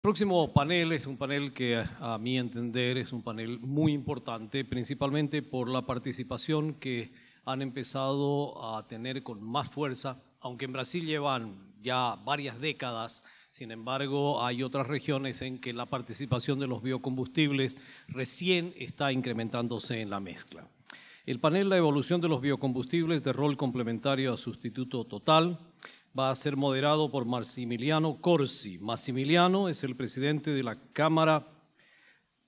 Próximo panel es un panel que a mi entender es un panel muy importante, principalmente por la participación que han empezado a tener con más fuerza, aunque en Brasil llevan ya varias décadas. Sin embargo, hay otras regiones en que la participación de los biocombustibles recién está incrementándose en la mezcla. El panel La evolución de los biocombustibles de rol complementario a sustituto total va a ser moderado por Massimiliano Corsi. Massimiliano es el presidente de la Cámara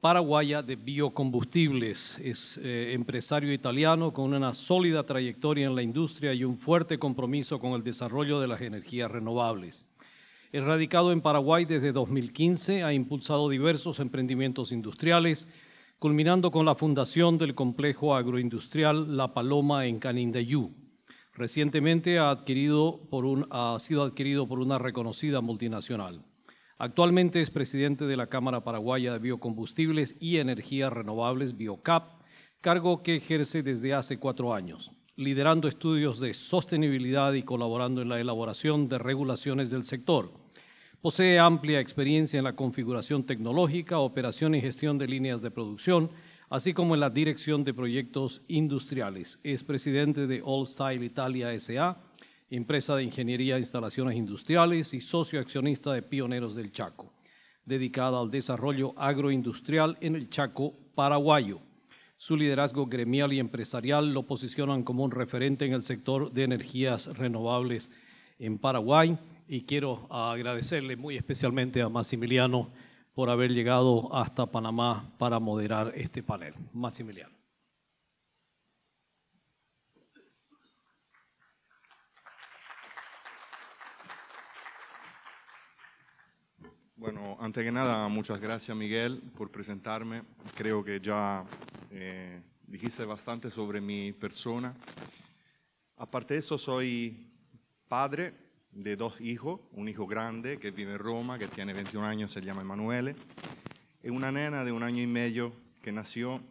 Paraguaya de Biocombustibles. Es empresario italiano con una sólida trayectoria en la industria y un fuerte compromiso con el desarrollo de las energías renovables. Radicado en Paraguay desde 2015, ha impulsado diversos emprendimientos industriales, culminando con la fundación del complejo agroindustrial La Paloma en Canindeyú. Recientemente ha sido adquirido por una reconocida multinacional. Actualmente es presidente de la Cámara Paraguaya de Biocombustibles y Energías Renovables, BioCap, cargo que ejerce desde hace 4 años, liderando estudios de sostenibilidad y colaborando en la elaboración de regulaciones del sector. Posee amplia experiencia en la configuración tecnológica, operación y gestión de líneas de producción, así como en la dirección de proyectos industriales. Es presidente de All Style Italia S.A., empresa de ingeniería e instalaciones industriales y socio accionista de Pioneros del Chaco, dedicada al desarrollo agroindustrial en el Chaco paraguayo. Su liderazgo gremial y empresarial lo posicionan como un referente en el sector de energías renovables en Paraguay, y quiero agradecerle muy especialmente a Massimiliano por haber llegado hasta Panamá para moderar este panel. Massimiliano. Bueno, antes que nada, muchas gracias Miguel por presentarme. Creo que ya dijiste bastante sobre mi persona. Aparte de eso, soy padre de 2 hijos, un hijo grande que vive en Roma, que tiene 21 años, se llama Emanuele, y una nena de 1 año y medio que nació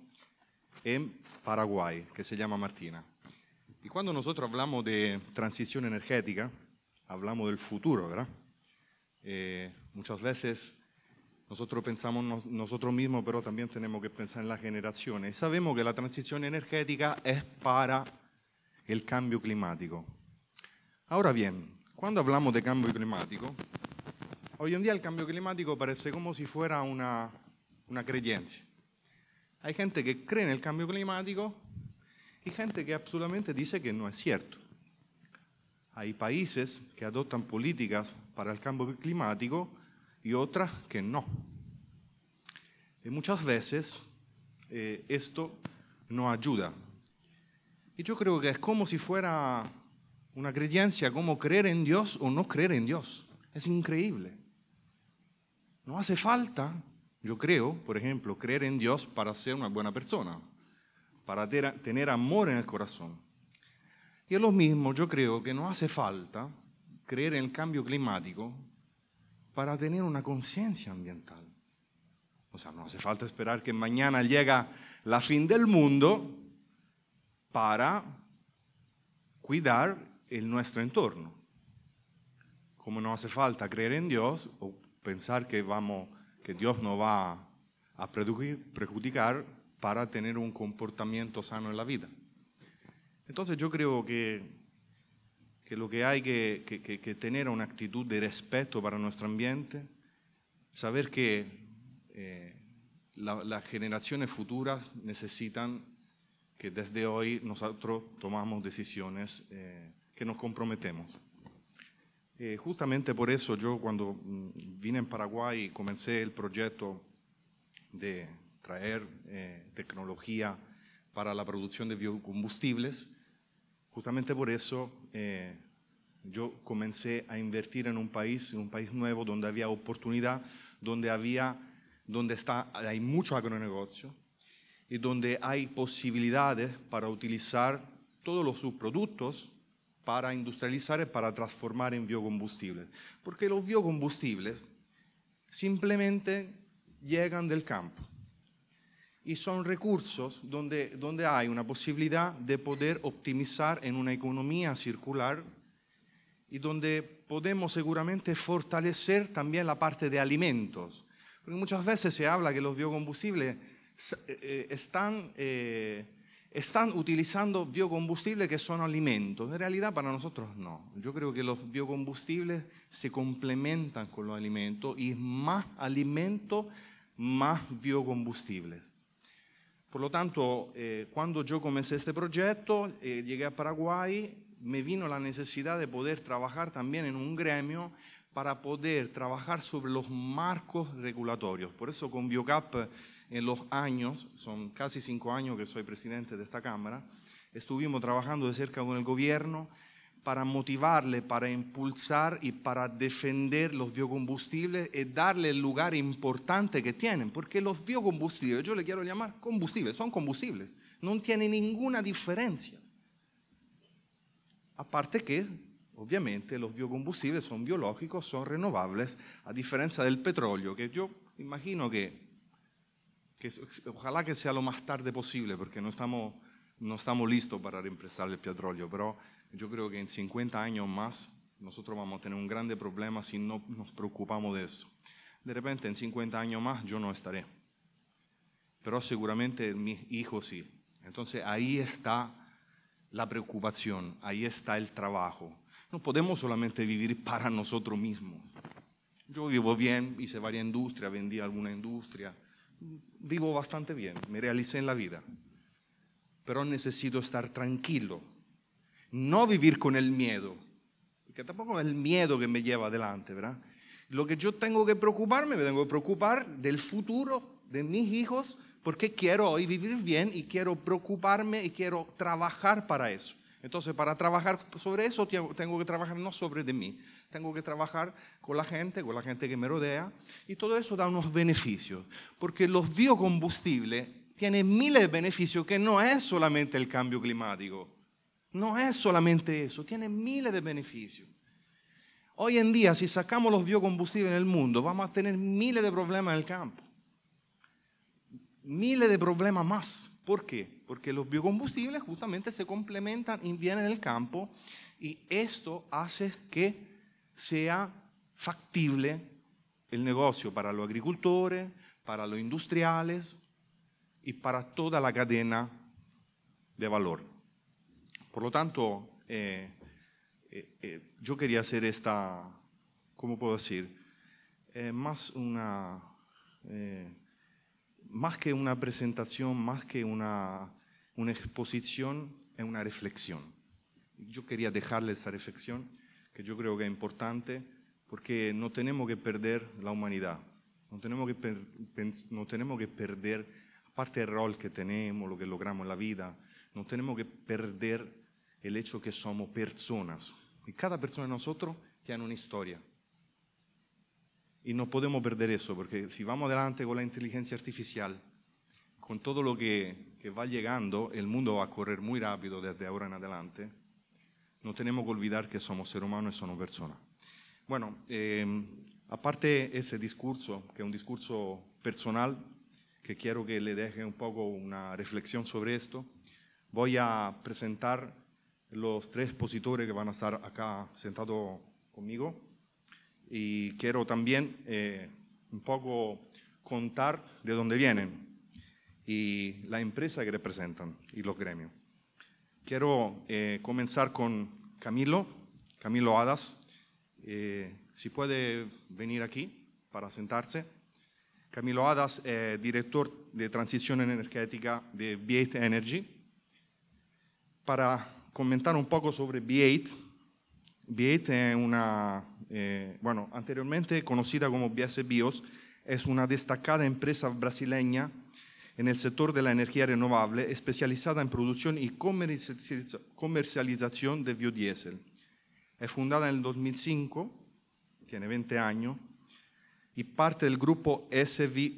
en Paraguay, que se llama Martina. Y cuando nosotros hablamos de transición energética, hablamos del futuro, ¿verdad? Muchas veces nosotros pensamos nosotros mismos, pero también tenemos que pensar en las generaciones. Y sabemos que la transición energética es para el cambio climático. Ahora bien, cuando hablamos de cambio climático, hoy en día el cambio climático parece como si fuera una creencia. Hay gente que cree en el cambio climático y gente que absolutamente dice que no es cierto. Hay países que adoptan políticas para el cambio climático y otras que no. Y muchas veces esto no ayuda. Y yo creo que es como si fuera una creencia, como creer en Dios o no creer en Dios. Es increíble. No hace falta, yo creo, por ejemplo, creer en Dios para ser una buena persona, para tener amor en el corazón. Y es lo mismo, yo creo que no hace falta creer en el cambio climático para tener una conciencia ambiental. O sea, no hace falta esperar que mañana llegue la fin del mundo para cuidar nuestro entorno. Como no hace falta creer en Dios o pensar que Dios nos va a perjudicar para tener un comportamiento sano en la vida. Entonces yo creo que lo que hay que tener una actitud de respeto para nuestro ambiente, saber que las generaciones futuras necesitan que desde hoy nosotros tomamos decisiones que nos comprometemos. Justamente por eso yo cuando vine en Paraguay comencé el proyecto de traer tecnología para la producción de biocombustibles. Justamente por eso yo comencé a invertir en un país nuevo donde había oportunidad, donde hay mucho agronegocio y donde hay posibilidades para utilizar todos los subproductos para industrializar y para transformar en biocombustibles. Porque los biocombustibles simplemente llegan del campo y son recursos donde hay una posibilidad de poder optimizar en una economía circular y donde podemos seguramente fortalecer también la parte de alimentos. Porque muchas veces se habla que los biocombustibles están utilizando biocombustibles que son alimentos. En realidad para nosotros no. Yo creo que los biocombustibles se complementan con los alimentos y más alimento, más biocombustibles. Por lo tanto, cuando yo comencé este proyecto, llegué a Paraguay, me vino la necesidad de poder trabajar también en un gremio para poder trabajar sobre los marcos regulatorios. Por eso con Biocap, en los años, son casi 5 años que soy presidente de esta Cámara, estuvimos trabajando de cerca con el gobierno para motivarle, para impulsar y para defender los biocombustibles y darle el lugar importante que tienen. Porque los biocombustibles, yo le quiero llamar combustibles, son combustibles, no tienen ninguna diferencia. Aparte que, obviamente, los biocombustibles son biológicos, son renovables, a diferencia del petróleo, que yo imagino que ojalá que sea lo más tarde posible, porque no estamos listos para reemplazar el petróleo, pero yo creo que en 50 años más nosotros vamos a tener un grande problema si no nos preocupamos de eso. De repente, en 50 años más yo no estaré, pero seguramente mis hijos sí. Entonces ahí está la preocupación, ahí está el trabajo. No podemos solamente vivir para nosotros mismos. Yo vivo bien, hice varias industrias, vendí alguna industria, vivo bastante bien, me realicé en la vida. Pero necesito estar tranquilo, no vivir con el miedo, porque tampoco es el miedo que me lleva adelante, ¿verdad? Lo que yo tengo que preocuparme, me tengo que preocupar del futuro de mis hijos, porque quiero hoy vivir bien y quiero preocuparme y quiero trabajar para eso. Entonces, para trabajar sobre eso, tengo que trabajar no sobre de mí, tengo que trabajar con la gente que me rodea, y todo eso da unos beneficios, porque los biocombustibles tienen miles de beneficios que no es solamente el cambio climático, no es solamente eso, tienen miles de beneficios. Hoy en día, si sacamos los biocombustibles en el mundo, vamos a tener miles de problemas en el campo. Miles de problemas más. ¿Por qué? Porque los biocombustibles justamente se complementan y vienen del campo, y esto hace que sea factible el negocio para los agricultores, para los industriales y para toda la cadena de valor. Por lo tanto, yo quería hacer esta, ¿cómo puedo decir? Más que una presentación, más que una exposición, es una reflexión. Yo quería dejarle esa reflexión, que yo creo que es importante, porque no tenemos que perder la humanidad. No tenemos que perder, aparte del rol que tenemos, lo que logramos en la vida, no tenemos que perder el hecho que somos personas. Y cada persona de nosotros tiene una historia. Y no podemos perder eso, porque si vamos adelante con la inteligencia artificial, con todo lo que va llegando, el mundo va a correr muy rápido desde ahora en adelante. No tenemos que olvidar que somos seres humanos y somos personas. Bueno, aparte ese discurso, que es un discurso personal, que quiero que le deje un poco una reflexión sobre esto, voy a presentar los 3 expositores que van a estar acá sentados conmigo. Y quiero también un poco contar de dónde vienen y la empresa que representan y los gremios. Quiero comenzar con Camilo Hadas. Si puede venir aquí para sentarse. Camilo Hadas es director de transición energética de B8 Energy. Para comentar un poco sobre B8. B8 es una, anteriormente conocida como BS Bios, es una destacada empresa brasileña en el sector de la energía renovable, especializada en producción y comercialización de biodiesel. Es fundada en el 2005, tiene 20 años, y parte del grupo SV.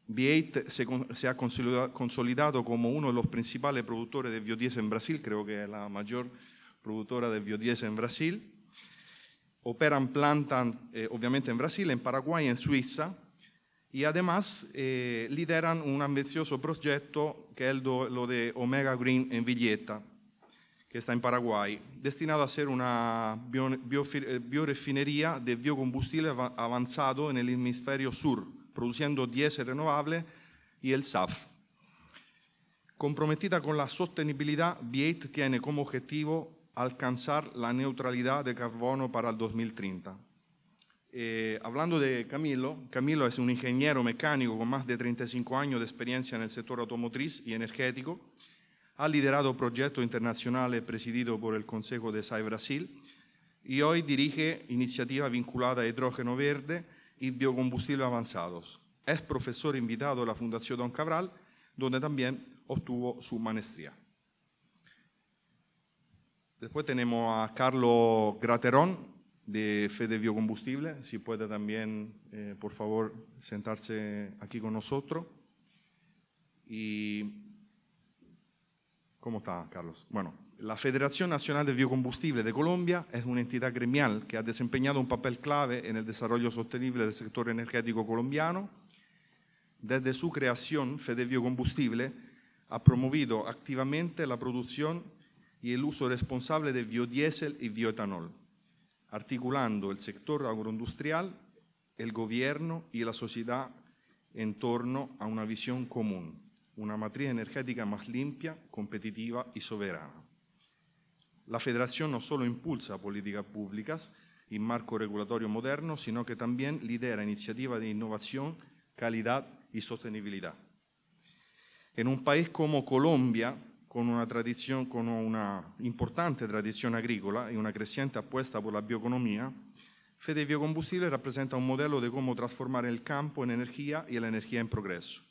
B8 se ha consolidado como uno de los principales productores de biodiesel en Brasil, creo que es la mayor productora de biodiesel en Brasil. Operan plantas, obviamente, en Brasil, en Paraguay, en Suiza, y además lideran un ambicioso proyecto que es lo de Omega Green en Villeta, que está en Paraguay, destinado a ser una biorefinería de biocombustible avanzado en el hemisferio sur, produciendo diésel renovable y el SAF. Comprometida con la sostenibilidad, V8 tiene como objetivo alcanzar la neutralidad de carbono para el 2030. Hablando de Camilo, Camilo es un ingeniero mecánico con más de 35 años de experiencia en el sector automotriz y energético. Ha liderado proyectos internacionales presididos por el Consejo de SAE Brasil y hoy dirige iniciativas vinculadas a hidrógeno verde y biocombustibles avanzados. Es profesor invitado de la Fundación Don Cabral, donde también obtuvo su maestría. Después tenemos a Carlos Graterón, de Fede Biocombustible. Si puede también, por favor, sentarse aquí con nosotros. Y ¿cómo está, Carlos? Bueno, la Federación Nacional de Biocombustible de Colombia es una entidad gremial que ha desempeñado un papel clave en el desarrollo sostenible del sector energético colombiano. Desde su creación, Fede Biocombustible ha promovido activamente la producción y el uso responsable de biodiesel y bioetanol, articulando el sector agroindustrial, el gobierno y la sociedad en torno a una visión común, una matriz energética más limpia, competitiva y soberana. La Federación no solo impulsa políticas públicas y marco regulatorio moderno, sino que también lidera iniciativas de innovación, calidad y sostenibilidad. En un país como Colombia, con una importante tradición agrícola y una creciente apuesta por la bioeconomía, Fede Biocombustible rappresenta un modello de cómo transformar el campo en energía y la energía en progreso.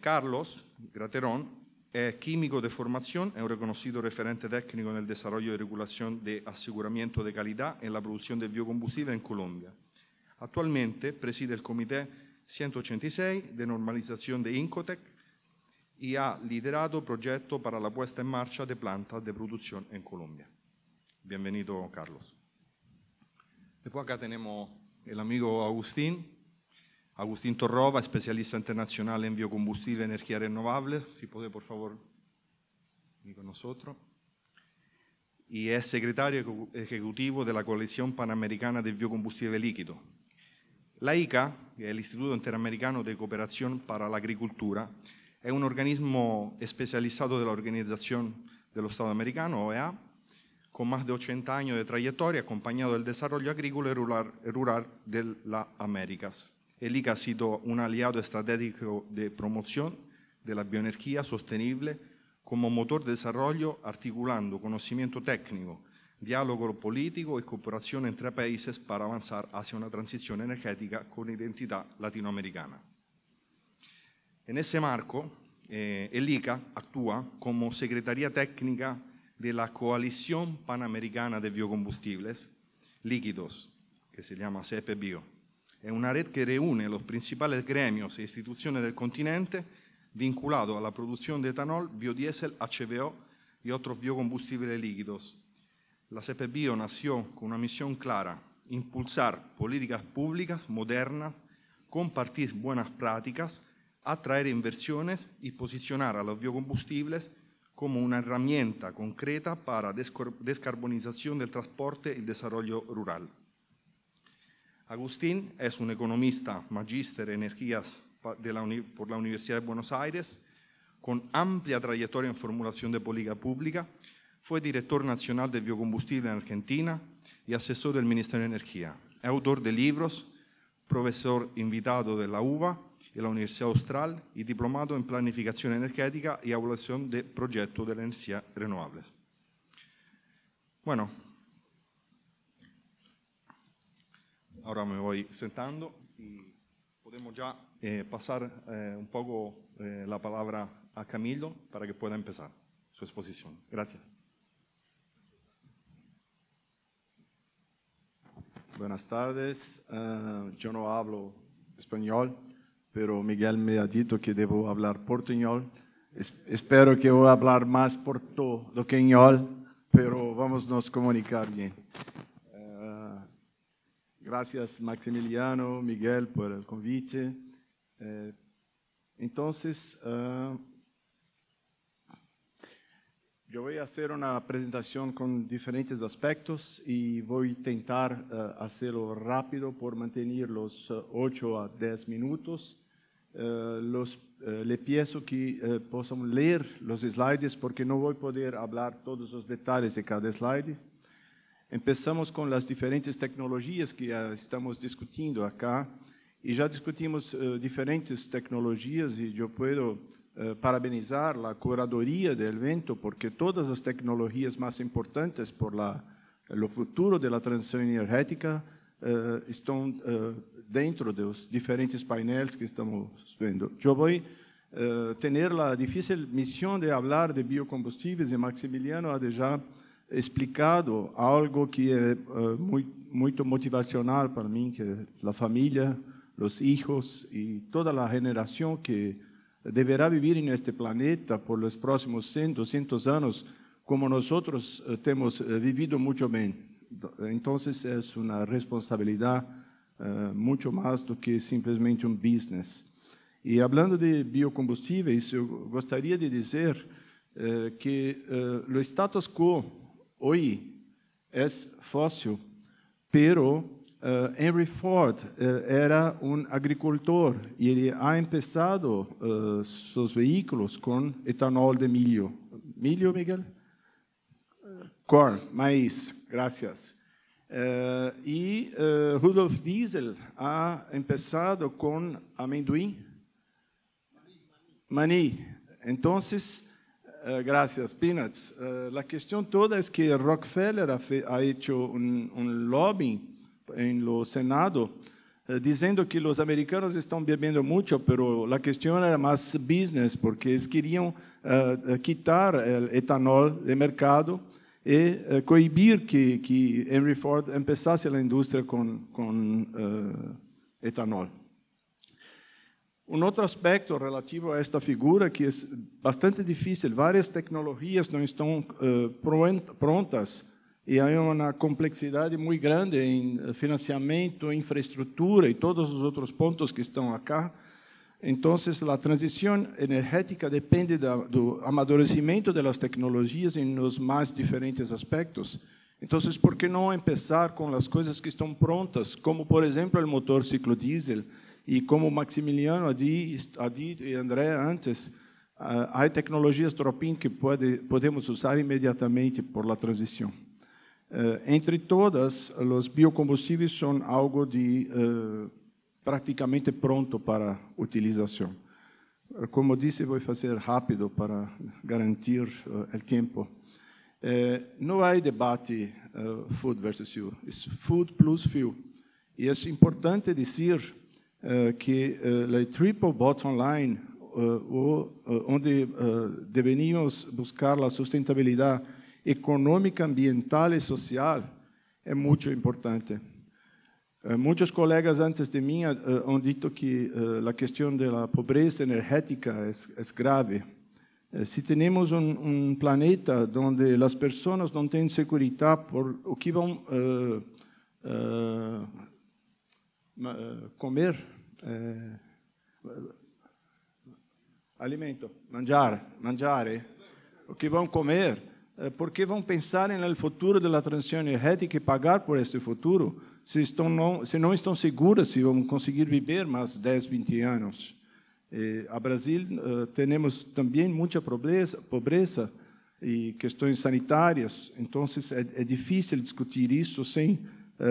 Carlos Graterón es químico de formación, es un reconocido referente técnico en el desarrollo y regulación de aseguramiento de calidad en la producción de biocombustible en Colombia. Actualmente preside el Comité 186 de normalización de Incotec y ha liderado proyectos para la puesta en marcha de plantas de producción en Colombia. Bienvenido, Carlos. Después acá tenemos el amigo Agustín Torroba, especialista internacional en biocombustible y energía renovable. Si puede, por favor, venir con nosotros. Y es secretario ejecutivo de la Coalición Panamericana de Biocombustible Líquido. La ICA, que es el Instituto Interamericano de Cooperación para la Agricultura, es un organismo especializado de la Organización de los Estados Americanos, OEA, con más de 80 años de trayectoria, acompañado del desarrollo agrícola y rural de las Américas. El ICA ha sido un aliado estratégico de promoción de la bioenergía sostenible como motor de desarrollo, articulando conocimiento técnico, diálogo político y cooperación entre países para avanzar hacia una transición energética con identidad latinoamericana. En ese marco, el ICA actúa como Secretaría Técnica de la Coalición Panamericana de Biocombustibles Líquidos, que se llama CEPBio. Es una red que reúne los principales gremios e instituciones del continente vinculados a la producción de etanol, biodiesel, HVO y otros biocombustibles líquidos. La CEPBio nació con una misión clara: impulsar políticas públicas modernas, compartir buenas prácticas, atraer inversiones y posicionar a los biocombustibles como una herramienta concreta para descarbonización del transporte y el desarrollo rural. Agustín es un economista magíster en energías por la Universidad de Buenos Aires, con amplia trayectoria en formulación de política pública. Fue director nacional de biocombustible en Argentina y asesor del Ministerio de Energía. Es autor de libros, profesor invitado de la UBA y la Universidad Austral y diplomado en planificación energética y evaluación de proyectos de energía renovables. Bueno, ahora me voy sentando y podemos ya pasar un poco la palabra a Camilo para que pueda empezar su exposición. Gracias. Buenas tardes. Yo no hablo español, pero Miguel me ha dicho que debo hablar portuñol. Espero que voy a hablar más portugués, pero vamos a nos comunicar bien. Gracias Maximiliano, Miguel, por el convite. Entonces, Yo voy a hacer una presentación con diferentes aspectos y voy a tentar hacerlo rápido por mantener los 8 a 10 minutos. Le pido que possam leer los slides porque no voy a poder hablar todos los detalles de cada slide. Empezamos con las diferentes tecnologías que estamos discutiendo acá y ya discutimos diferentes tecnologías y yo puedo parabenizar la curaduría del evento porque todas las tecnologías más importantes por lo futuro de la transición energética están dentro de los diferentes painéis que estamos viendo. Yo voy a tener la difícil misión de hablar de biocombustibles y Maximiliano ha ya explicado algo que es muy motivacional para mí, que es la familia, los hijos y toda la generación que deberá vivir en este planeta por los próximos 100, 200 años, como nosotros hemos vivido mucho bien. Entonces es una responsabilidad mucho más do que simplesmente un business. Y hablando de biocombustibles, yo gostaria de decir que lo status quo hoy es fósil, pero Henry Ford era un agricultor y él ha empezado sus vehículos con etanol de milho. ¿Milho, Miguel? Corn, maíz, gracias. Y Rudolf Diesel ha empezado con amendoim. Maní. Entonces, gracias, peanuts. La cuestión toda es que Rockefeller ha hecho un lobbying en lo Senado, diciendo que los americanos están bebiendo mucho, pero la cuestión era más business, porque ellos querían quitar el etanol del mercado y cohibir que Henry Ford empezase la industria con etanol. Un otro aspecto relativo a esta figura que es bastante difícil, varias tecnologías no están prontas y hay una complejidad muy grande en financiamiento, infraestructura y todos los otros puntos que están acá. Entonces, la transición energética depende del amadurecimiento de las tecnologías en los más diferentes aspectos. Entonces, ¿por qué no empezar con las cosas que están prontas, como por ejemplo el motor ciclodiesel? Y como Maximiliano Adi y André antes, hay tecnologías drop-in que podemos usar inmediatamente por la transición. Entre todas, los biocombustibles son algo de prácticamente pronto para utilización. Como disse, voy a hacer rápido para garantir el tiempo. No hay debate food versus fuel, es food plus fuel. Y es importante decir que la triple bottom line, onde deveríamos buscar la sustentabilidad econômica, ambiental e social, é muito importante. Muitos colegas antes de mim han dito que a questão da pobreza energética é grave. Se temos planeta onde as pessoas não têm segurança por o que vão comer, alimento, mangiare, o que vão comer, porque vão pensar no futuro da transição energética e pagar por este futuro, se não estão seguras se vão conseguir viver mais 10, 20 anos. A Brasil temos também muita pobreza e questões sanitárias, então é difícil discutir isso sem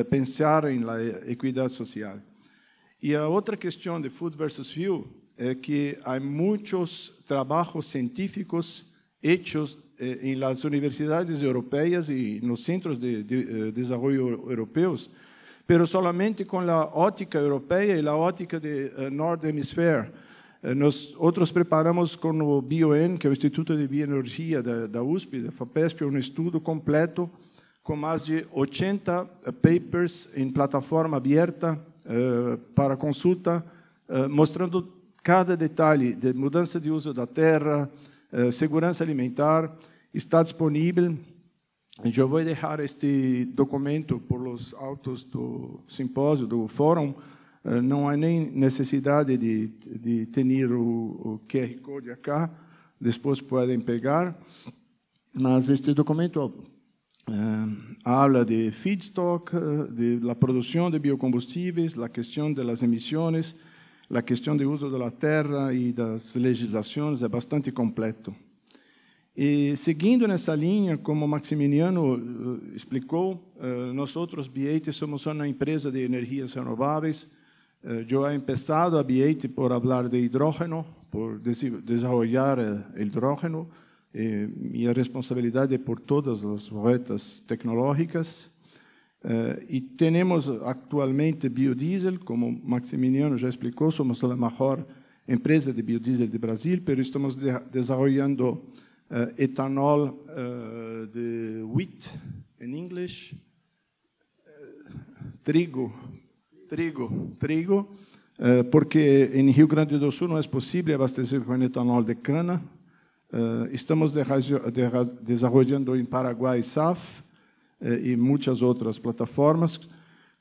pensar em equidade social. E a outra questão de food versus fuel é que há muitos trabalhos científicos hechos em las universidades europeias e nos centros de desenvolvimento europeus, pero solamente com a ótica europeia e a ótica do Northern Hemisphere. Nós outros preparamos com o BioN, que é o Instituto de Bioenergia da USP, da FAPESP, estudo completo com mais de 80 papers em plataforma aberta para consulta, mostrando cada detalhe de mudança de uso da terra, segurança alimentar, está disponível. Eu vou deixar este documento por os autos do simpósio, do fórum. Não há nem necessidade de ter o QR Code acá, depois podem pegar. Mas este documento habla de feedstock, de la producción de biocombustibles, la cuestión de las emisiones, la cuestión de uso de la tierra y das legislaciones, é bastante completo. E seguindo nessa linha, como Maximiliano explicou, nós B8 somos uma empresa de energias renováveis. Eu he empezado a B8 por falar de hidrógeno, por desenvolver hidrógeno. Minha responsabilidade é por todas as retas tecnológicas. E temos atualmente biodiesel, como Maximiliano já explicou, somos a maior empresa de biodiesel de Brasil, mas estamos desenvolvendo etanol de wheat, em inglês, trigo, porque em Rio Grande do Sul não é possível abastecer com etanol de cana. Estamos desenvolvendo em Paraguai SAF e muitas outras plataformas,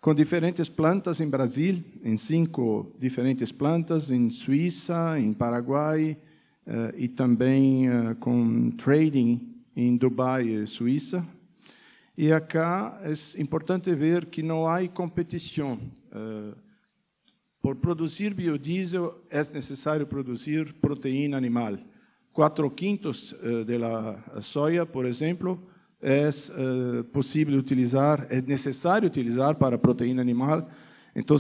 com diferentes plantas em Brasil, em 5 diferentes plantas, em Suíça, em Paraguai, e também com trading em Dubai e Suíça. E acá é importante ver que não há competição. Por produzir biodiesel, é necessário produzir proteína animal. 4/5 da soja, por exemplo, é possível utilizar, é necessário utilizar para proteína animal. Então,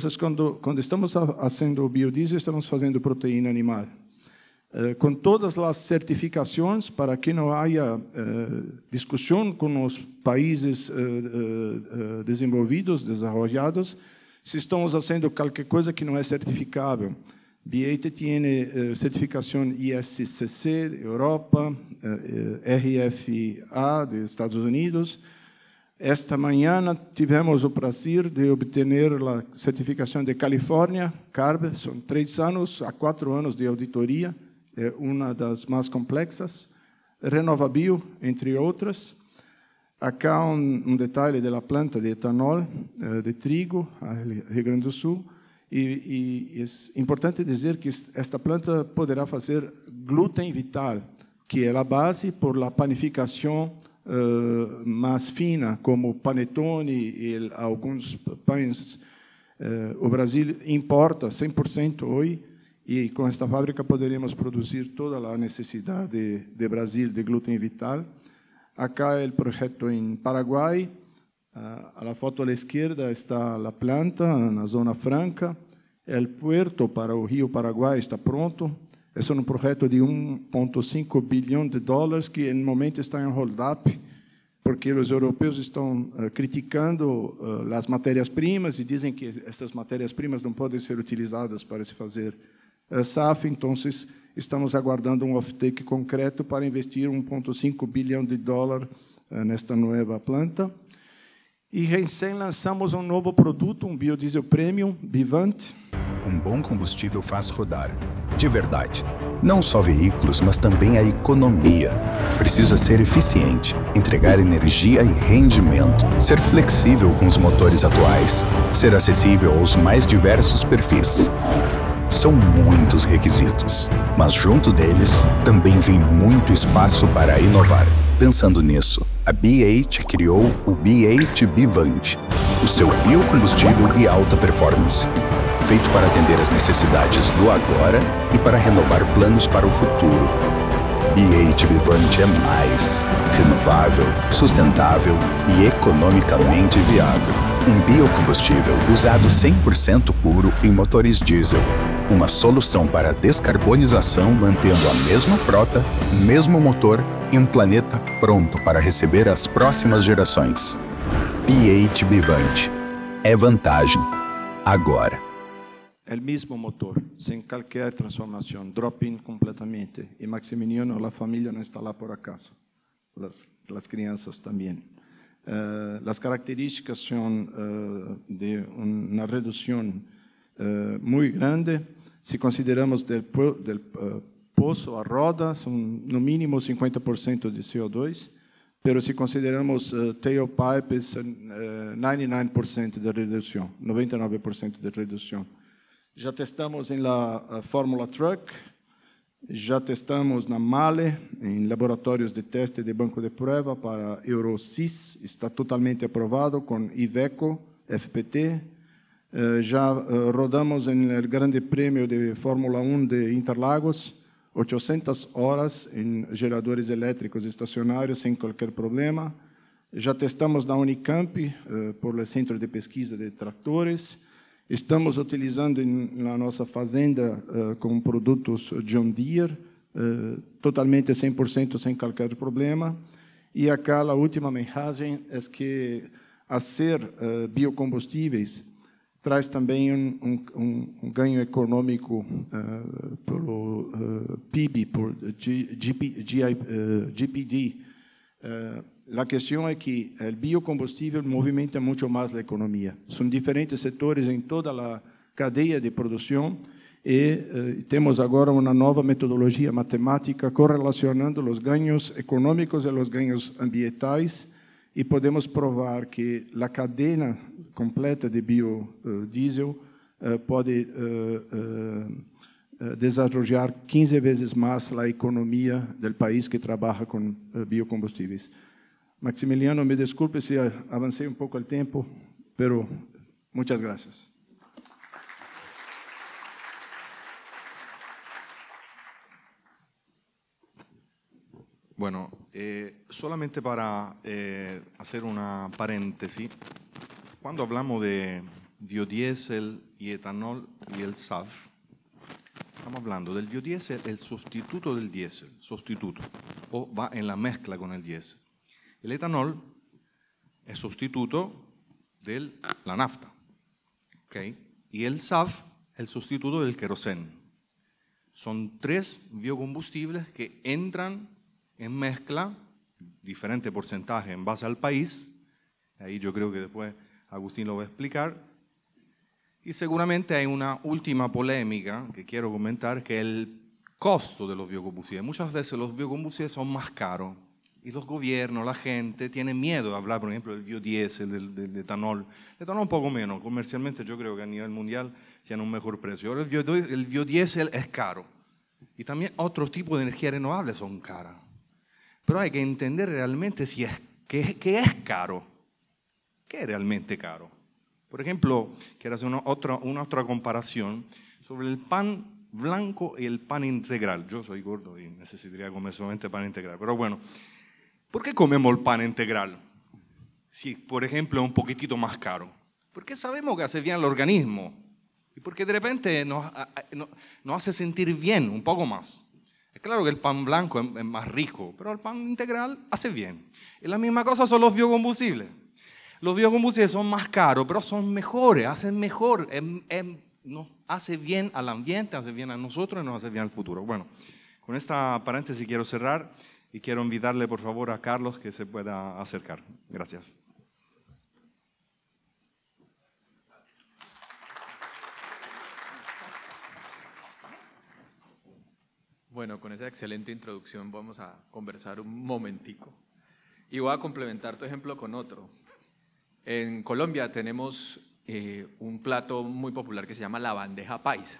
quando estamos fazendo biodiesel, estamos fazendo proteína animal. Com todas as certificações, para que não haja discussão com os países desenvolvidos, desarrollados, se estamos fazendo qualquer coisa que não é certificável. B8 tem certificação ISCC de Europa, RFA de Estados Unidos. Esta manhã tivemos o prazer de obter a certificação de Califórnia, CARB. São 3 anos a 4 anos de auditoria. É uma das mais complexas, RenovaBio, entre outras. Acá detalhe da planta de etanol de trigo, Rio Grande do Sul, e é importante dizer que esta planta poderá fazer glúten vital, que é a base por la panificação mais fina, como panetone e alguns pães. O Brasil importa 100% hoje, e com esta fábrica poderíamos produzir toda a necessidade de Brasil de glúten vital. Acá é o projeto em Paraguai. A foto à esquerda está a planta na Zona Franca. O puerto para o Rio Paraguai está pronto. É um projeto de $1,5 bilhão que, no momento, está em hold-up, porque os europeus estão criticando as matérias-primas e dizem que essas matérias-primas não podem ser utilizadas para se fazer SAF. Então, estamos aguardando off-take concreto para investir $1,5 bilhão nesta nova planta. E recém lançamos novo produto, biodiesel premium, Bivante. Bom combustível faz rodar, de verdade. Não só veículos, mas também a economia. Precisa ser eficiente, entregar energia e rendimento, ser flexível com os motores atuais, ser acessível aos mais diversos perfis. São muitos requisitos, mas junto deles também vem muito espaço para inovar. Pensando nisso, a B8 criou o B8 Bivante, o seu biocombustível de alta performance, feito para atender as necessidades do agora e para renovar planos para o futuro. B8 Bivante é mais renovável, sustentável e economicamente viável. Biocombustível usado 100% puro em motores diesel. Uma solução para a descarbonização mantendo a mesma frota, mesmo motor e planeta pronto para receber as próximas gerações. B8 Bivante. É vantagem. Agora. É o mesmo motor, sem qualquer transformação, drop-in completamente. E Maximiliano, a família não está lá por acaso. As crianças também. As características são de uma redução muito grande. Se consideramos del poço a roda, são no mínimo 50% de CO2, mas se consideramos tailpipes, 99% de redução, 99% de redução. Já testamos em la Fórmula Truck, Já testamos na Male, em laboratórios de teste de banco de prova para Euro 6, está totalmente aprovado com Iveco, FPT. Já rodamos no Grande Prêmio de Fórmula 1 de Interlagos, 800 horas em geradores elétricos estacionários sem qualquer problema. Já testamos na Unicamp, por o Centro de Pesquisa de Tratores. Estamos utilizando na nossa fazenda com produtos John Deere, totalmente 100% sem qualquer problema. E acá a última mensagem é que ser biocombustíveis traz também um ganho econômico pelo PIB, por GPD. A questão é que o biocombustível movimenta muito mais a economia. São diferentes setores em toda a cadeia de produção e temos agora uma nova metodologia matemática correlacionando os ganhos econômicos e os ganhos ambientais e podemos provar que a cadeia completa de biodiesel pode desenvolver 15 vezes mais a economia do país que trabalha com biocombustíveis. Maximiliano, me desculpe se avancei um pouco o tempo, pero muchas gracias. Bueno, solamente para hacer una paréntesis, cuando hablamos de biodiesel y etanol y el SAF, estamos hablando del biodiesel, el sustituto del diésel, sustituto, o va en la mezcla con el diésel. El etanol es sustituto de la nafta, ¿okay? Y el SAF, el sustituto del queroseno. Son tres biocombustibles que entran en mezcla, diferente porcentaje en base al país. Ahí yo creo que después Agustín lo va a explicar. Y seguramente hay una última polémica que quiero comentar, que es el costo de los biocombustibles. Muchas veces los biocombustibles son más caros y los gobiernos, la gente, tienen miedo de hablar, por ejemplo, del biodiesel, del etanol. El etanol un poco menos. Comercialmente yo creo que a nivel mundial tiene un mejor precio. Ahora el biodiesel es caro. Y también otros tipos de energía renovable son caras. Pero hay que entender realmente qué es caro. ¿Qué es realmente caro? Por ejemplo, quiero hacer una otra comparación sobre el pan blanco y el pan integral. Yo soy gordo y necesitaría comer solamente pan integral. Pero bueno, ¿por qué comemos el pan integral? Si, por ejemplo, es un poquitito más caro. Porque sabemos que hace bien al organismo. Y porque de repente nos hace sentir bien un poco más. Es claro que el pan blanco es más rico, pero el pan integral hace bien. Y la misma cosa son los biocombustibles. Los biocombustibles son más caros, pero son mejores, hacen mejor. Nos hace bien al ambiente, hace bien a nosotros y nos hace bien al futuro. Bueno, con esta paréntesis quiero cerrar y quiero invitarle por favor a Carlos que se pueda acercar. Gracias. Bueno, con esa excelente introducción vamos a conversar un momentico. Y voy a complementar tu ejemplo con otro. En Colombia tenemos un plato muy popular que se llama la bandeja paisa.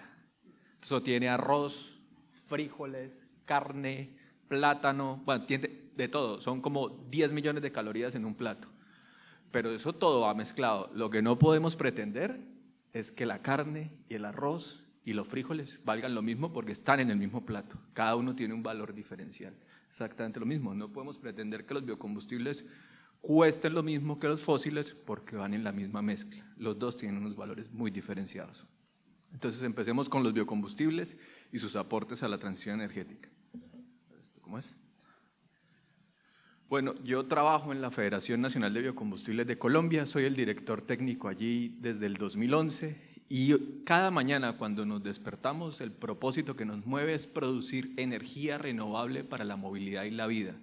Eso tiene arroz, frijoles, carne, plátano, bueno, tiene de todo. Son como 10 millones de calorías en un plato. Pero eso todo va mezclado. Lo que no podemos pretender es que la carne y el arroz y los frijoles valgan lo mismo porque están en el mismo plato. Cada uno tiene un valor diferencial. Exactamente lo mismo. No podemos pretender que los biocombustibles cuesten lo mismo que los fósiles porque van en la misma mezcla. Los dos tienen unos valores muy diferenciados. Entonces empecemos con los biocombustibles y sus aportes a la transición energética. ¿Cómo es? Bueno, yo trabajo en la Federación Nacional de Biocombustibles de Colombia, soy el director técnico allí desde el 2011 y cada mañana cuando nos despertamos el propósito que nos mueve es producir energía renovable para la movilidad y la vida.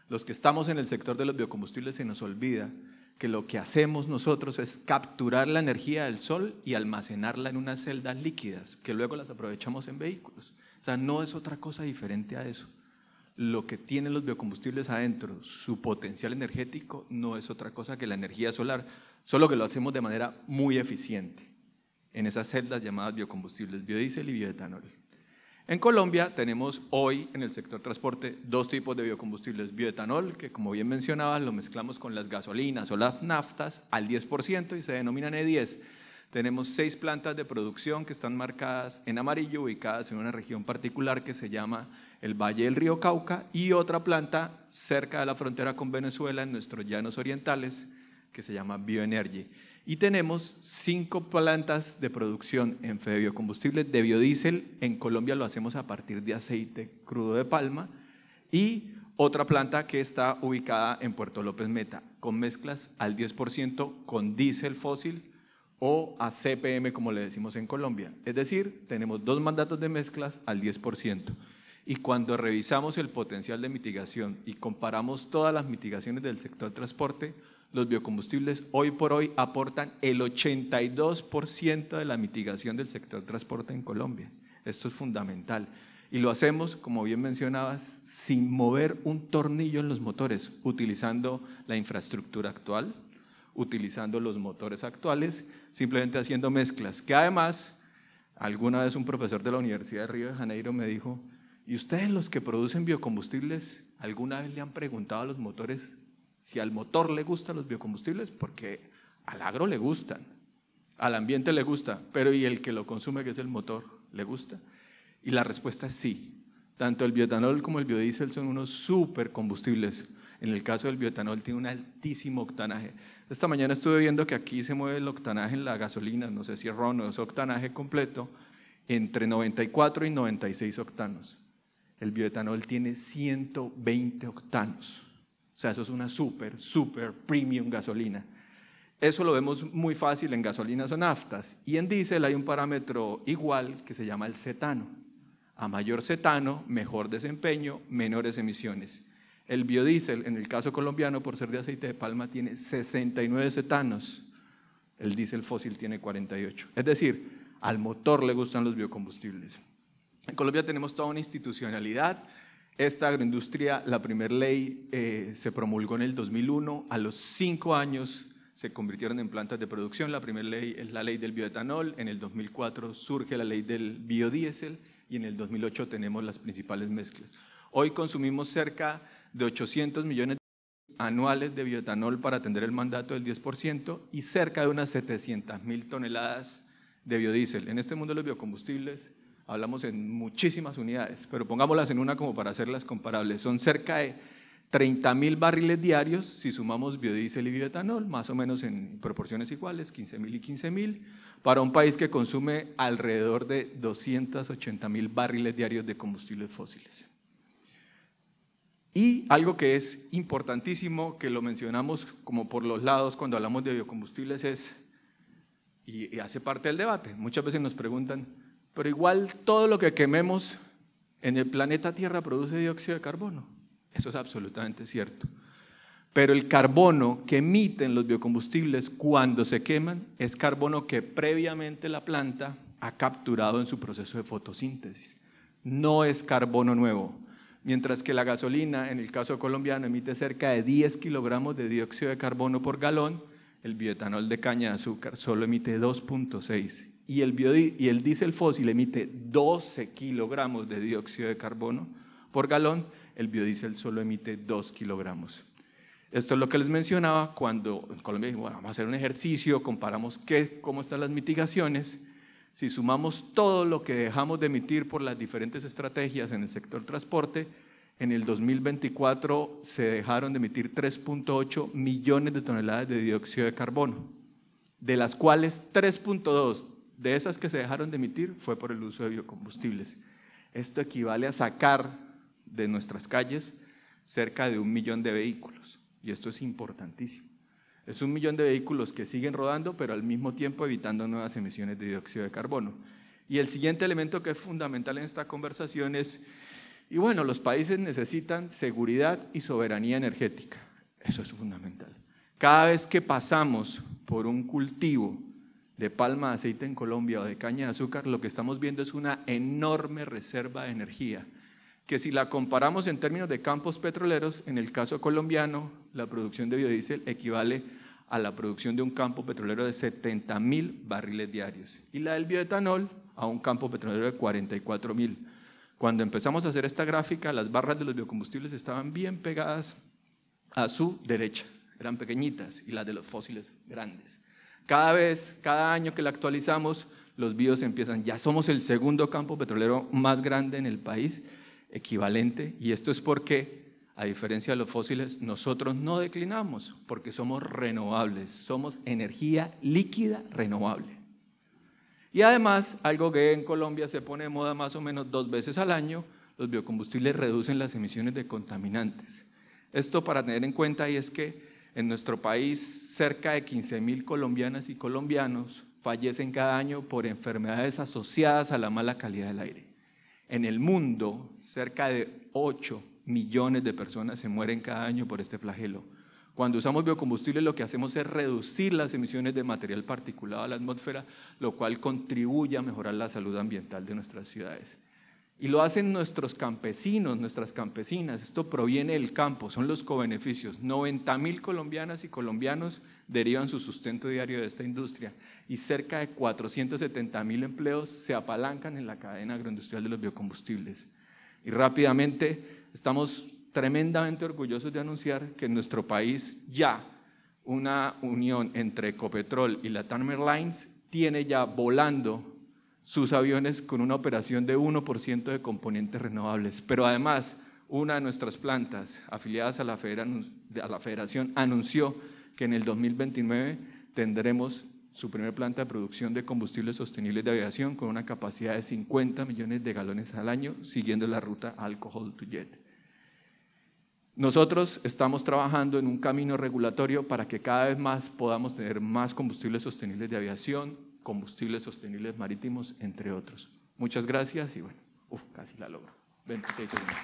Los que estamos en el sector de los biocombustibles se nos olvida que lo que hacemos nosotros es capturar la energía del sol y almacenarla en unas celdas líquidas que luego las aprovechamos en vehículos. O sea, no es otra cosa diferente a eso. Lo que tienen los biocombustibles adentro, su potencial energético, no es otra cosa que la energía solar, solo que lo hacemos de manera muy eficiente en esas celdas llamadas biocombustibles, biodiesel y bioetanol. En Colombia tenemos hoy en el sector transporte dos tipos de biocombustibles: bioetanol, que como bien mencionaba, lo mezclamos con las gasolinas o las naftas al 10% y se denominan E10. Tenemos 6 plantas de producción que están marcadas en amarillo, ubicadas en una región particular que se llama el Valle del Río Cauca, y otra planta cerca de la frontera con Venezuela, en nuestros llanos orientales, que se llama Bioenergy. Y tenemos 5 plantas de producción en Fede Biocombustibles de biodiesel. En Colombia lo hacemos a partir de aceite crudo de palma, y otra planta que está ubicada en Puerto López Meta, con mezclas al 10% con diésel fósil o a CPM, como le decimos en Colombia. Es decir, tenemos 2 mandatos de mezclas al 10%. Y cuando revisamos el potencial de mitigación y comparamos todas las mitigaciones del sector transporte, los biocombustibles hoy por hoy aportan el 82% de la mitigación del sector transporte en Colombia. Esto es fundamental. Y lo hacemos, como bien mencionabas, sin mover un tornillo en los motores, utilizando la infraestructura actual, utilizando los motores actuales, simplemente haciendo mezclas. Que además, alguna vez un profesor de la Universidad de Río de Janeiro me dijo: ¿y ustedes, los que producen biocombustibles, alguna vez le han preguntado a los motores si al motor le gustan los biocombustibles? Porque al agro le gustan, al ambiente le gusta, pero ¿y el que lo consume, que es el motor, le gusta? Y la respuesta es sí. Tanto el bioetanol como el biodiesel son unos supercombustibles. En el caso del bioetanol tiene un altísimo octanaje. Esta mañana estuve viendo que aquí se mueve el octanaje en la gasolina, no sé si es RON o es octanaje completo, entre 94 y 96 octanos. El bioetanol tiene 120 octanos. O sea, eso es una super premium gasolina. Eso lo vemos muy fácil en gasolinas o naftas. Y en diésel hay un parámetro igual que se llama el cetano. A mayor cetano, mejor desempeño, menores emisiones. El biodiesel, en el caso colombiano, por ser de aceite de palma, tiene 69 cetanos. El diésel fósil tiene 48. Es decir, al motor le gustan los biocombustibles. En Colombia tenemos toda una institucionalidad. Esta agroindustria, la primera ley se promulgó en el 2001. A los 5 años se convirtieron en plantas de producción. La primera ley es la ley del bioetanol. En el 2004 surge la ley del biodiesel y en el 2008 tenemos las principales mezclas. Hoy consumimos cerca de 800 millones anuales de bioetanol para atender el mandato del 10% y cerca de unas 700.000 toneladas de biodiesel. En este mundo de los biocombustibles hablamos en muchísimas unidades, pero pongámoslas en una como para hacerlas comparables. Son cerca de 30.000 barriles diarios si sumamos biodiesel y bioetanol, más o menos en proporciones iguales, 15.000 y 15.000, para un país que consume alrededor de 280.000 barriles diarios de combustibles fósiles. Y algo que es importantísimo, que lo mencionamos como por los lados cuando hablamos de biocombustibles, es, y hace parte del debate, muchas veces nos preguntan: pero igual todo lo que quememos en el planeta Tierra produce dióxido de carbono. Eso es absolutamente cierto. Pero el carbono que emiten los biocombustibles cuando se queman es carbono que previamente la planta ha capturado en su proceso de fotosíntesis. No es carbono nuevo. Mientras que la gasolina, en el caso colombiano, emite cerca de 10 kilogramos de dióxido de carbono por galón, el bioetanol de caña de azúcar solo emite 2.6. Y el diésel fósil emite 12 kilogramos de dióxido de carbono por galón, el biodiesel solo emite 2 kilogramos. Esto es lo que les mencionaba cuando en Colombia dijimos: bueno, vamos a hacer un ejercicio, comparamos cómo están las mitigaciones. Si sumamos todo lo que dejamos de emitir por las diferentes estrategias en el sector transporte, en el 2024 se dejaron de emitir 3.8 millones de toneladas de dióxido de carbono, de las cuales 3.2 de esas que se dejaron de emitir fue por el uso de biocombustibles. Esto equivale a sacar de nuestras calles cerca de 1 millón de vehículos, y esto es importantísimo. Es 1 millón de vehículos que siguen rodando, pero al mismo tiempo evitando nuevas emisiones de dióxido de carbono. Y el siguiente elemento que es fundamental en esta conversación es, y bueno, los países necesitan seguridad y soberanía energética. Eso es fundamental. Cada vez que pasamos por un cultivo de palma de aceite en Colombia o de caña de azúcar, lo que estamos viendo es una enorme reserva de energía, que si la comparamos en términos de campos petroleros, en el caso colombiano, la producción de biodiesel equivale a la producción de un campo petrolero de 70.000 barriles diarios, y la del bioetanol a un campo petrolero de 44.000. Cuando empezamos a hacer esta gráfica, las barras de los biocombustibles estaban bien pegadas a su derecha, eran pequeñitas, y las de los fósiles grandes. Cada año que la actualizamos, los bios empiezan, ya somos el segundo campo petrolero más grande en el país, equivalente, y esto es porque, a diferencia de los fósiles, nosotros no declinamos, porque somos renovables, somos energía líquida renovable. Y además, algo que en Colombia se pone de moda más o menos 2 veces al año, los biocombustibles reducen las emisiones de contaminantes. Esto para tener en cuenta, y es que en nuestro país cerca de 15.000 colombianas y colombianos fallecen cada año por enfermedades asociadas a la mala calidad del aire. En el mundo, cerca de 8 millones de personas se mueren cada año por este flagelo. Cuando usamos biocombustibles, lo que hacemos es reducir las emisiones de material particulado a la atmósfera, lo cual contribuye a mejorar la salud ambiental de nuestras ciudades. Y lo hacen nuestros campesinos, nuestras campesinas. Esto proviene del campo, son los cobeneficios. 90.000 colombianas y colombianos derivan su sustento diario de esta industria y cerca de 470.000 empleos se apalancan en la cadena agroindustrial de los biocombustibles. Y rápidamente, estamos tremendamente orgullosos de anunciar que en nuestro país ya una unión entre Ecopetrol y Latam Airlines tiene ya volando sus aviones con una operación de 1% de componentes renovables. Pero además, una de nuestras plantas afiliadas a la Federación anunció que en el 2029 tendremos su primera planta de producción de combustibles sostenibles de aviación con una capacidad de 50 millones de galones al año, siguiendo la ruta Alcohol to Jet. Nosotros estamos trabajando en un camino regulatorio para que cada vez más podamos tener más combustibles sostenibles de aviación, combustibles sostenibles marítimos, entre otros. Muchas gracias y bueno, casi la logro. 26 segundos.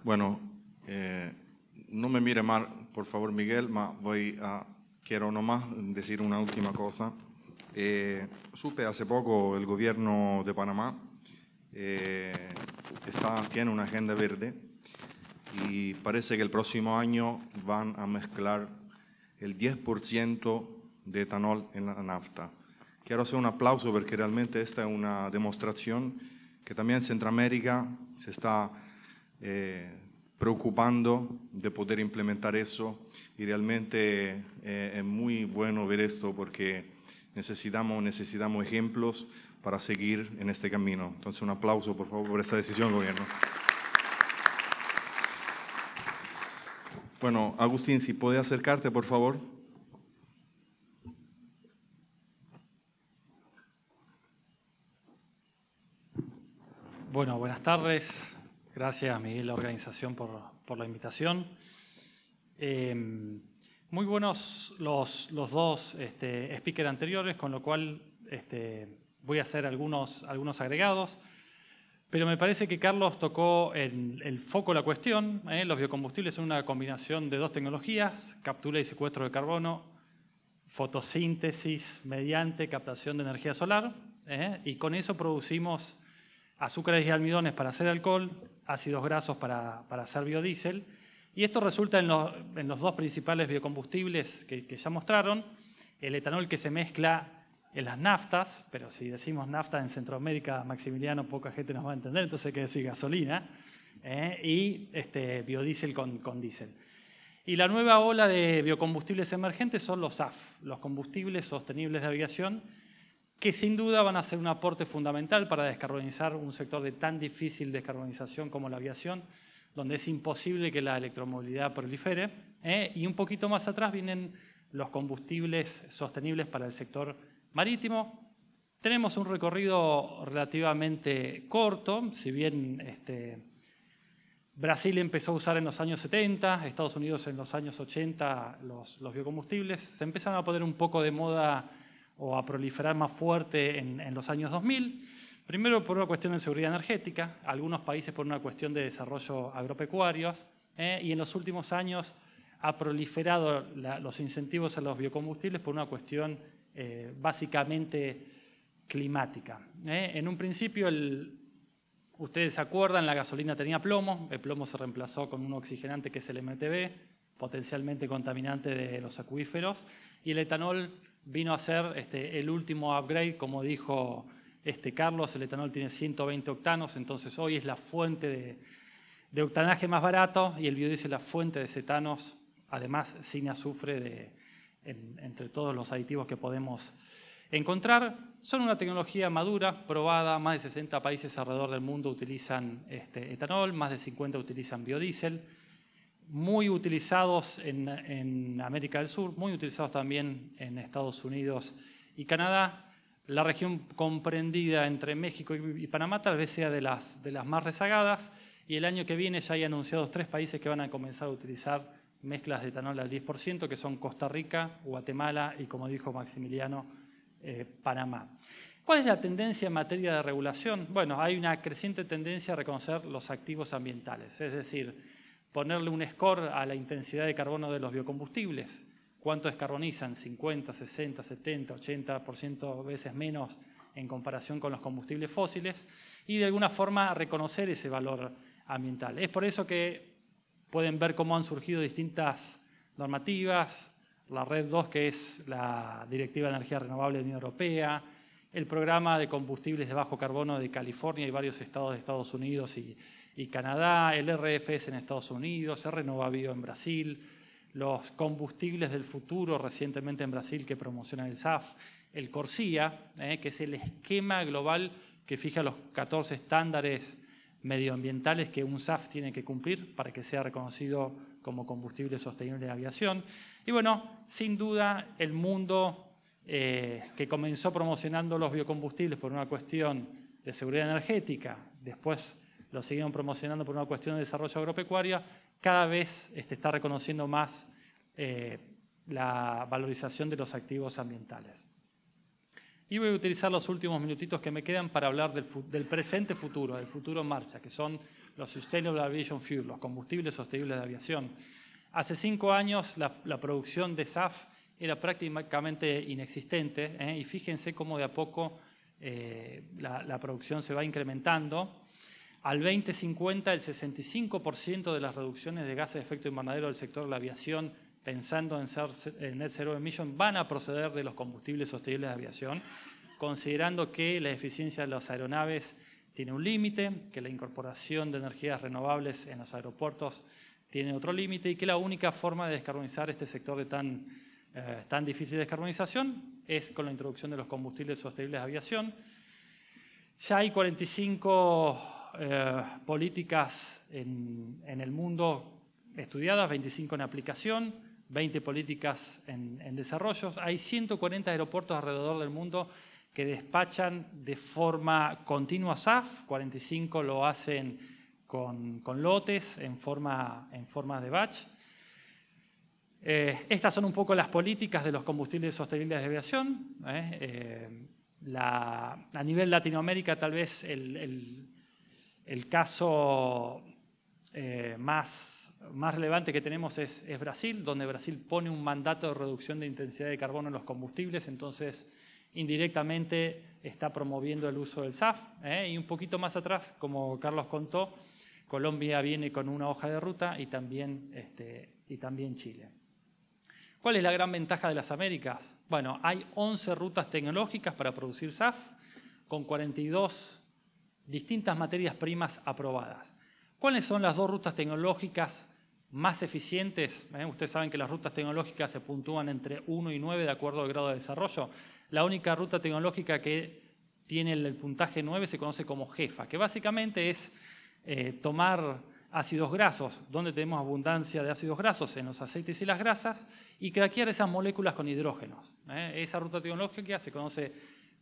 Bueno, no me mire mal, por favor, Miguel, quiero nomás decir una última cosa. Supe hace poco el gobierno de Panamá tiene una agenda verde y parece que el próximo año van a mezclar el 10% de etanol en la nafta. Quiero hacer un aplauso porque realmente esta es una demostración que también Centroamérica se está preocupando de poder implementar eso y realmente es muy bueno ver esto porque necesitamos ejemplos para seguir en este camino. Entonces un aplauso por favor por esta decisión, gobierno. Bueno, Agustín, si puedes acercarte, por favor. Bueno, buenas tardes. Gracias, Miguel, la organización por la invitación. Muy buenos los dos speakers anteriores, con lo cual voy a hacer algunos agregados. Pero me parece que Carlos tocó el foco de la cuestión. Los biocombustibles son una combinación de 2 tecnologías, captura y secuestro de carbono, fotosíntesis mediante captación de energía solar, y con eso producimos azúcares y almidones para hacer alcohol, ácidos grasos para hacer biodiesel, y esto resulta en los 2 principales biocombustibles que ya mostraron, el etanol que se mezcla en las naftas, pero si decimos nafta en Centroamérica, Maximiliano, poca gente nos va a entender, entonces hay que decir gasolina, y biodiesel con diésel. Y la nueva ola de biocombustibles emergentes son los SAF, los combustibles sostenibles de aviación, que sin duda van a ser un aporte fundamental para descarbonizar un sector de tan difícil descarbonización como la aviación, donde es imposible que la electromovilidad prolifere. Y un poquito más atrás vienen los combustibles sostenibles para el sector marítimo. Tenemos un recorrido relativamente corto, si bien Brasil empezó a usar en los años 70, Estados Unidos en los años 80 los biocombustibles, se empezaron a poner un poco de moda o a proliferar más fuerte en los años 2000, primero por una cuestión de seguridad energética, algunos países por una cuestión de desarrollo agropecuario, y en los últimos años ha proliferado los incentivos a los biocombustibles por una cuestión básicamente climática. En un principio, ustedes se acuerdan, la gasolina tenía plomo, el plomo se reemplazó con un oxigenante que es el MTB, potencialmente contaminante de los acuíferos, y el etanol vino a ser el último upgrade, como dijo Carlos. El etanol tiene 120 octanos, entonces hoy es la fuente de octanaje más barato, y el biodiesel la fuente de cetanos, además sin azufre entre todos los aditivos que podemos encontrar. Son una tecnología madura, probada. Más de 60 países alrededor del mundo utilizan etanol, más de 50 utilizan biodiesel, muy utilizados en América del Sur, muy utilizados también en Estados Unidos y Canadá. La región comprendida entre México y Panamá tal vez sea de las más rezagadas, y el año que viene ya hay anunciados 3 países que van a comenzar a utilizar mezclas de etanol al 10%, que son Costa Rica, Guatemala y, como dijo Maximiliano, Panamá. ¿Cuál es la tendencia en materia de regulación? Bueno, hay una creciente tendencia a reconocer los activos ambientales, es decir, ponerle un score a la intensidad de carbono de los biocombustibles. ¿Cuánto descarbonizan? 50, 60, 70, 80% veces menos en comparación con los combustibles fósiles, y de alguna forma reconocer ese valor ambiental. Es por eso que pueden ver cómo han surgido distintas normativas, la RED II, que es la Directiva de Energía Renovable de la Unión Europea, el Programa de Combustibles de Bajo Carbono de California y varios estados de Estados Unidos y Canadá, el RFS en Estados Unidos, el RenovaBio en Brasil, los combustibles del futuro recientemente en Brasil que promocionan el SAF, el CORSIA, que es el esquema global que fija los 14 estándares medioambientales que un SAF tiene que cumplir para que sea reconocido como combustible sostenible de aviación. Y bueno, sin duda el mundo que comenzó promocionando los biocombustibles por una cuestión de seguridad energética, después lo siguieron promocionando por una cuestión de desarrollo agropecuario, cada vez está reconociendo más la valorización de los activos ambientales. Y voy a utilizar los últimos minutitos que me quedan para hablar del presente futuro, del futuro en marcha, que son los Sustainable Aviation Fuel, los combustibles sostenibles de aviación. Hace 5 años la producción de SAF era prácticamente inexistente, y fíjense cómo de a poco la producción se va incrementando. Al 2050, el 65% de las reducciones de gases de efecto invernadero del sector de la aviación, pensando en Net Zero Emission, van a proceder de los combustibles sostenibles de aviación, considerando que la eficiencia de las aeronaves tiene un límite, que la incorporación de energías renovables en los aeropuertos tiene otro límite, y que la única forma de descarbonizar este sector de tan difícil de descarbonización es con la introducción de los combustibles sostenibles de aviación. Ya hay 45 políticas en el mundo estudiadas, 25 en aplicación, 20 políticas en desarrollo. Hay 140 aeropuertos alrededor del mundo que despachan de forma continua SAF, 45 lo hacen con lotes en forma de batch. Estas son un poco las políticas de los combustibles sostenibles de aviación. A nivel Latinoamérica, tal vez el caso más relevante que tenemos es Brasil, donde Brasil pone un mandato de reducción de intensidad de carbono en los combustibles, entonces indirectamente está promoviendo el uso del SAF. Y un poquito más atrás, como Carlos contó, Colombia viene con una hoja de ruta y también Chile. ¿Cuál es la gran ventaja de las Américas? Bueno, hay 11 rutas tecnológicas para producir SAF con 42 distintas materias primas aprobadas. ¿Cuáles son las 2 rutas tecnológicas más eficientes? Ustedes saben que las rutas tecnológicas se puntúan entre 1 y 9 de acuerdo al grado de desarrollo. La única ruta tecnológica que tiene el puntaje 9 se conoce como JEFA, que básicamente es tomar ácidos grasos, donde tenemos abundancia de ácidos grasos en los aceites y las grasas, y craquear esas moléculas con hidrógenos. Esa ruta tecnológica se conoce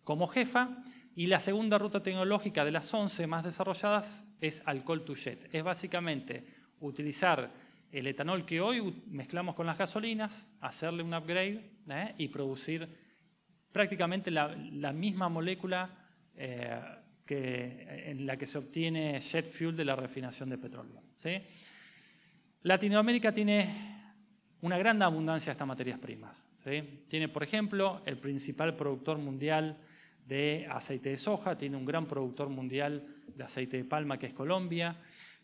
como JEFA, y la segunda ruta tecnológica de las 11 más desarrolladas es Alcohol to Jet. Es básicamente utilizar el etanol que hoy mezclamos con las gasolinas, hacerle un upgrade y producir prácticamente la misma molécula en la que se obtiene jet fuel de la refinación de petróleo. ¿Sí? Latinoamérica tiene una gran abundancia de estas materias primas. ¿Sí? Tiene, por ejemplo, el principal productor mundial de aceite de soja, tiene un gran productor mundial de aceite de palma, que es Colombia,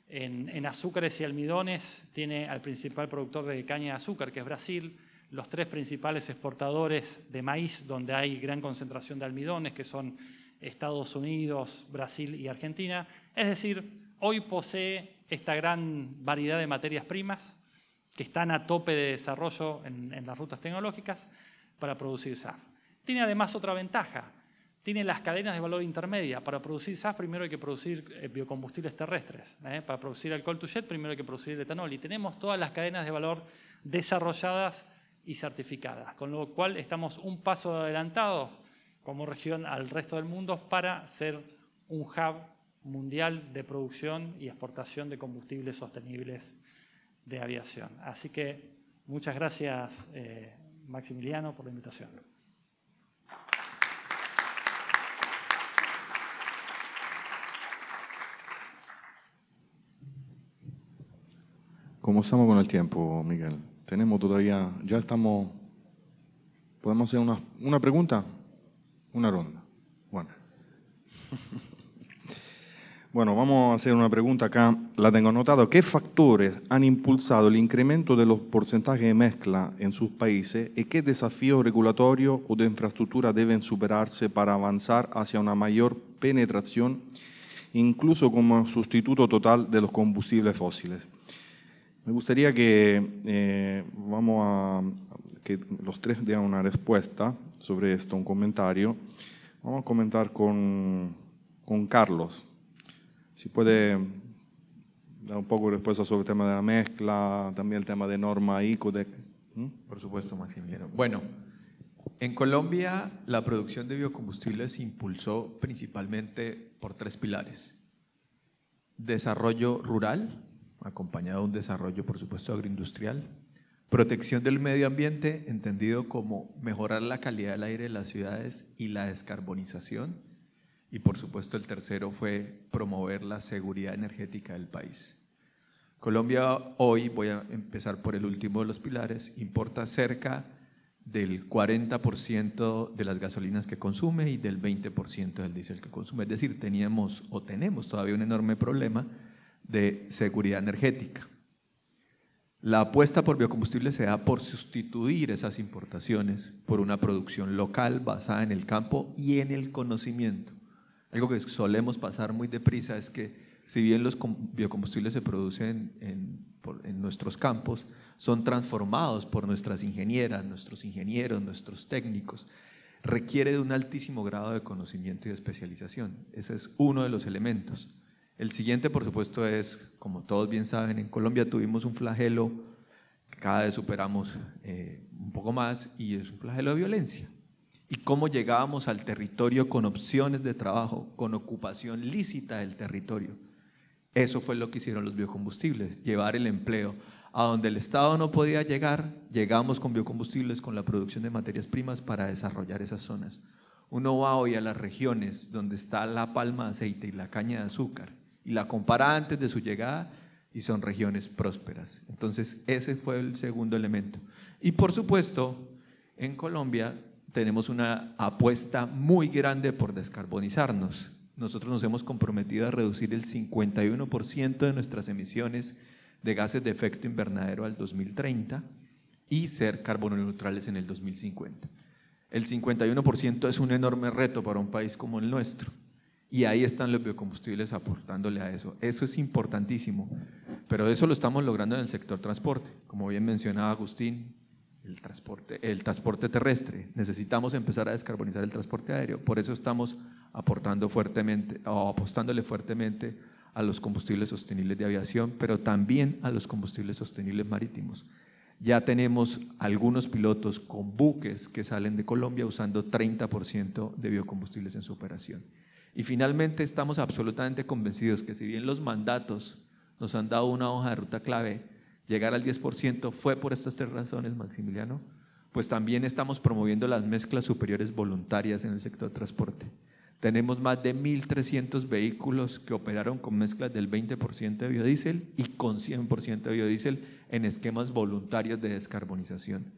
En azúcares y almidones tiene al principal productor de caña de azúcar, que es Brasil, los 3 principales exportadores de maíz, donde hay gran concentración de almidones, que son Estados Unidos, Brasil y Argentina. Es decir, hoy posee esta gran variedad de materias primas que están a tope de desarrollo en las rutas tecnológicas para producir SAF. Tiene además otra ventaja. Tiene las cadenas de valor intermedia. Para producir SAF primero hay que producir biocombustibles terrestres. Para producir alcohol to jet primero hay que producir el etanol. Y tenemos todas las cadenas de valor desarrolladas y certificadas, con lo cual estamos un paso adelantados como región al resto del mundo para ser un hub mundial de producción y exportación de combustibles sostenibles de aviación. Así que muchas gracias, Maximiliano, por la invitación. ¿Cómo estamos con el tiempo, Miguel? Tenemos todavía, ya estamos, ¿podemos hacer una pregunta? Una ronda. Bueno. Bueno, vamos a hacer una pregunta acá, la tengo anotado. ¿Qué factores han impulsado el incremento de los porcentajes de mezcla en sus países y qué desafíos regulatorios o de infraestructura deben superarse para avanzar hacia una mayor penetración, incluso como sustituto total de los combustibles fósiles? Me gustaría que que los 3 den una respuesta sobre esto, un comentario. Vamos a comentar con Carlos. Si puede dar un poco de respuesta sobre el tema de la mezcla, también el tema de norma ICODEC. Por supuesto, Maximiliano. Bueno, en Colombia la producción de biocombustibles se impulsó principalmente por 3 pilares. Desarrollo rural, acompañado de un desarrollo, por supuesto, agroindustrial. Protección del medio ambiente, entendido como mejorar la calidad del aire de las ciudades y la descarbonización. Y por supuesto el tercero fue promover la seguridad energética del país. Colombia hoy, voy a empezar por el último de los pilares, importa cerca del 40% de las gasolinas que consume y del 20% del diésel que consume. Es decir, teníamos o tenemos todavía un enorme problema de seguridad energética. La apuesta por biocombustibles se da por sustituir esas importaciones por una producción local basada en el campo y en el conocimiento. Algo que solemos pasar muy deprisa es que si bien los biocombustibles se producen en nuestros campos, son transformados por nuestras ingenieras, nuestros ingenieros, nuestros técnicos. Requiere de un altísimo grado de conocimiento y de especialización. Ese es uno de los elementos. El siguiente, por supuesto, es, como todos bien saben, en Colombia tuvimos un flagelo que cada vez superamos un poco más y es un flagelo de violencia. Y cómo llegábamos al territorio con opciones de trabajo, con ocupación lícita del territorio. Eso fue lo que hicieron los biocombustibles, llevar el empleo a donde el Estado no podía llegar. Llegamos con biocombustibles, con la producción de materias primas para desarrollar esas zonas. Uno va hoy a las regiones donde está la palma de aceite y la caña de azúcar y la compara antes de su llegada y son regiones prósperas. Entonces ese fue el segundo elemento. Y por supuesto, en Colombia tenemos una apuesta muy grande por descarbonizarnos. Nosotros nos hemos comprometido a reducir el 51% de nuestras emisiones de gases de efecto invernadero al 2030 y ser carbono neutrales en el 2050. El 51% es un enorme reto para un país como el nuestro y ahí están los biocombustibles aportándole a eso. Eso es importantísimo, pero eso lo estamos logrando en el sector transporte. Como bien mencionaba Agustín, el transporte terrestre. Necesitamos empezar a descarbonizar el transporte aéreo. Por eso estamos aportando fuertemente o apostándole fuertemente a los combustibles sostenibles de aviación, pero también a los combustibles sostenibles marítimos. Ya tenemos algunos pilotos con buques que salen de Colombia usando 30% de biocombustibles en su operación. Y finalmente estamos absolutamente convencidos que si bien los mandatos nos han dado una hoja de ruta clave, llegar al 10% fue por estas 3 razones, Maximiliano, pues también estamos promoviendo las mezclas superiores voluntarias en el sector transporte. Tenemos más de 1.300 vehículos que operaron con mezclas del 20% de biodiesel y con 100% de biodiesel en esquemas voluntarios de descarbonización.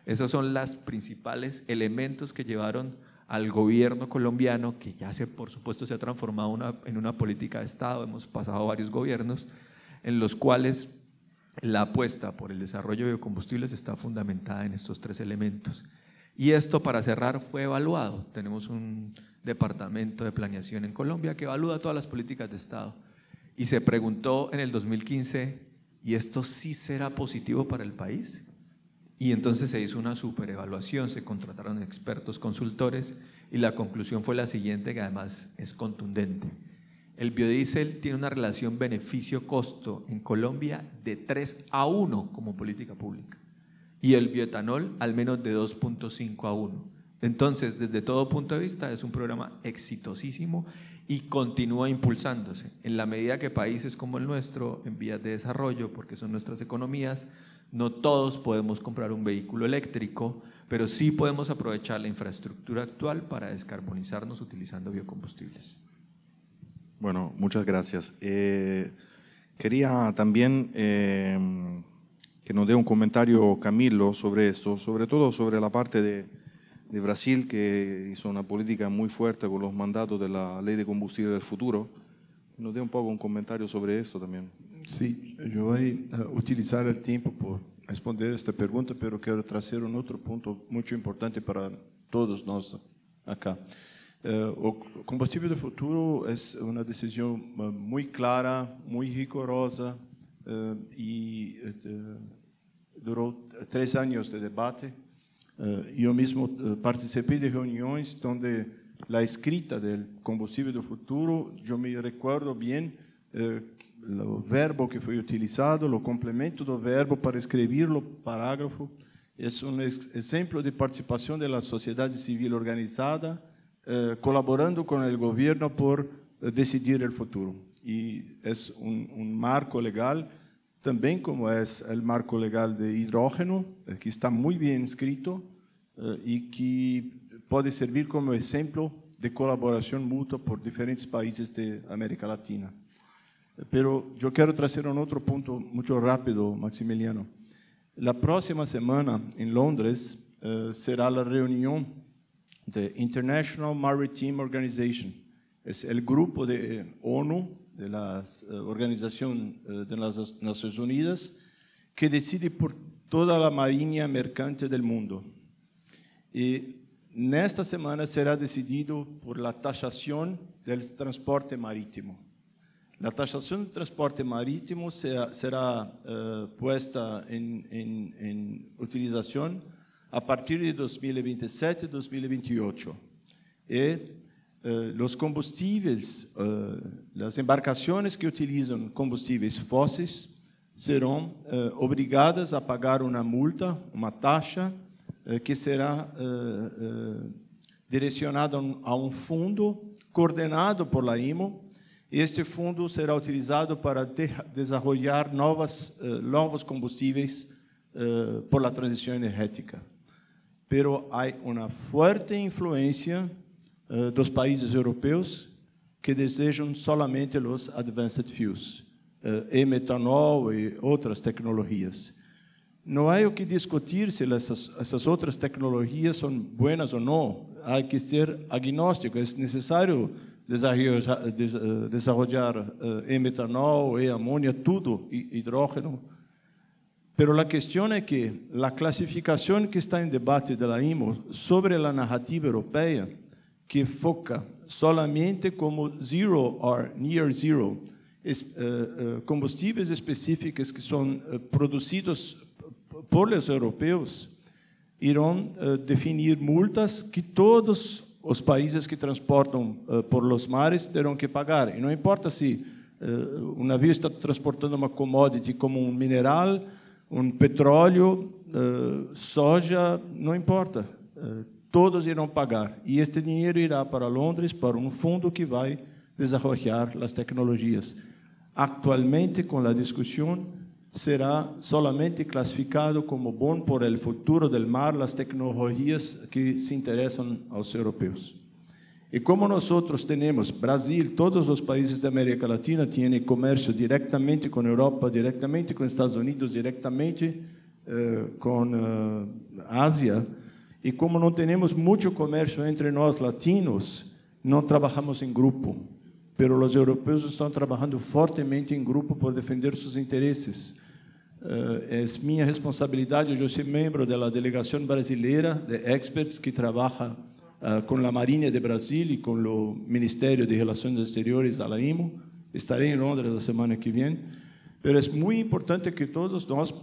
Esos son los principales elementos que llevaron al gobierno colombiano, que ya por supuesto se ha transformado en una política de Estado, hemos pasado varios gobiernos, en los cuales la apuesta por el desarrollo de biocombustibles está fundamentada en estos 3 elementos. Y esto, para cerrar, fue evaluado. Tenemos un departamento de planeación en Colombia que evalúa todas las políticas de Estado. Y se preguntó en el 2015, ¿y esto sí será positivo para el país? Y entonces se hizo una superevaluación, se contrataron expertos consultores y la conclusión fue la siguiente, que además es contundente. El biodiesel tiene una relación beneficio-costo en Colombia de 3:1 como política pública y el bioetanol al menos de 2.5:1. Entonces, desde todo punto de vista, es un programa exitosísimo y continúa impulsándose. En la medida que países como el nuestro, en vías de desarrollo, porque son nuestras economías, no todos podemos comprar un vehículo eléctrico, pero sí podemos aprovechar la infraestructura actual para descarbonizarnos utilizando biocombustibles. Bueno, muchas gracias. Quería también que nos dé un comentario Camilo sobre esto, sobre todo sobre la parte de Brasil, que hizo una política muy fuerte con los mandatos de la Ley de Combustible del Futuro. Nos dé un poco un comentario sobre esto también. Sí, yo voy a utilizar el tiempo por responder esta pregunta, pero quiero traer un otro punto muy importante para todos nosotros acá. O combustível do futuro é uma decisão muito clara, muito rigorosa e durou 3 anos de debate. Eu mesmo participei de reuniões onde a escrita do combustível do futuro, eu me recordo bem o verbo que foi utilizado, o complemento do verbo para escrever o parágrafo. É um exemplo de participação da sociedade civil organizada, colaborando con el gobierno por decidir el futuro. Y es un marco legal, también como es el marco legal de hidrógeno, que está muy bien escrito y que puede servir como ejemplo de colaboración mutua por diferentes países de América Latina. Pero yo quiero traer un otro punto muy rápido, Maximiliano. La próxima semana en Londres será la reunión de International Maritime Organization. Es el grupo de ONU, de la Organización de las Naciones Unidas, que decide por toda la marina mercante del mundo. Y nesta semana será decidido por la taxación del transporte marítimo. La taxación del transporte marítimo será puesta en utilización a partir de 2027 y 2028. Los combustibles, las embarcaciones que utilizan combustibles fósiles serán obligadas a pagar una multa, una taxa, que será direcionada a un fondo coordenado por la IMO. Este fondo será utilizado para desarrollar novos combustibles por la transición energética. Pero hay una fuerte influencia dos países europeos que desejam solamente los advanced fuels, metanol e outras tecnologias. Não há o que discutir se essas outras tecnologias são buenas ou não. Há que ser agnóstico. É necessário desarrollar metanol, amônia, tudo, hidrógeno. Pero la cuestión es que la clasificación que está en debate de la IMO sobre la narrativa europea, que foca solamente como zero or near zero, combustíveis específicos que son producidos por los europeos, irán definir multas que todos os países que transportam por los mares terão que pagar. E não importa se um navio está transportando uma commodity como um mineral, petróleo, soja, não importa, todos irão pagar. E este dinheiro irá para Londres, para um fundo que vai desenvolver as tecnologias. Actualmente, com a discussão, será solamente classificado como bom por el futuro del mar as tecnologias que se interessam aos europeus. E como nós temos, Brasil, todos os países da América Latina têm comércio diretamente com a Europa, diretamente com os Estados Unidos, diretamente com a Ásia, e como não temos muito comércio entre nós latinos, não trabalhamos em grupo. pero os europeus estão trabalhando fortemente em grupo por defender seus interesses. É minha responsabilidade, eu sou membro da delegação brasileira de experts que trabalha com a Marinha de Brasil e com o Ministério de Relações Exteriores, a AIMO. Estarei em Londres a semana que vem, mas é muito importante que todos nós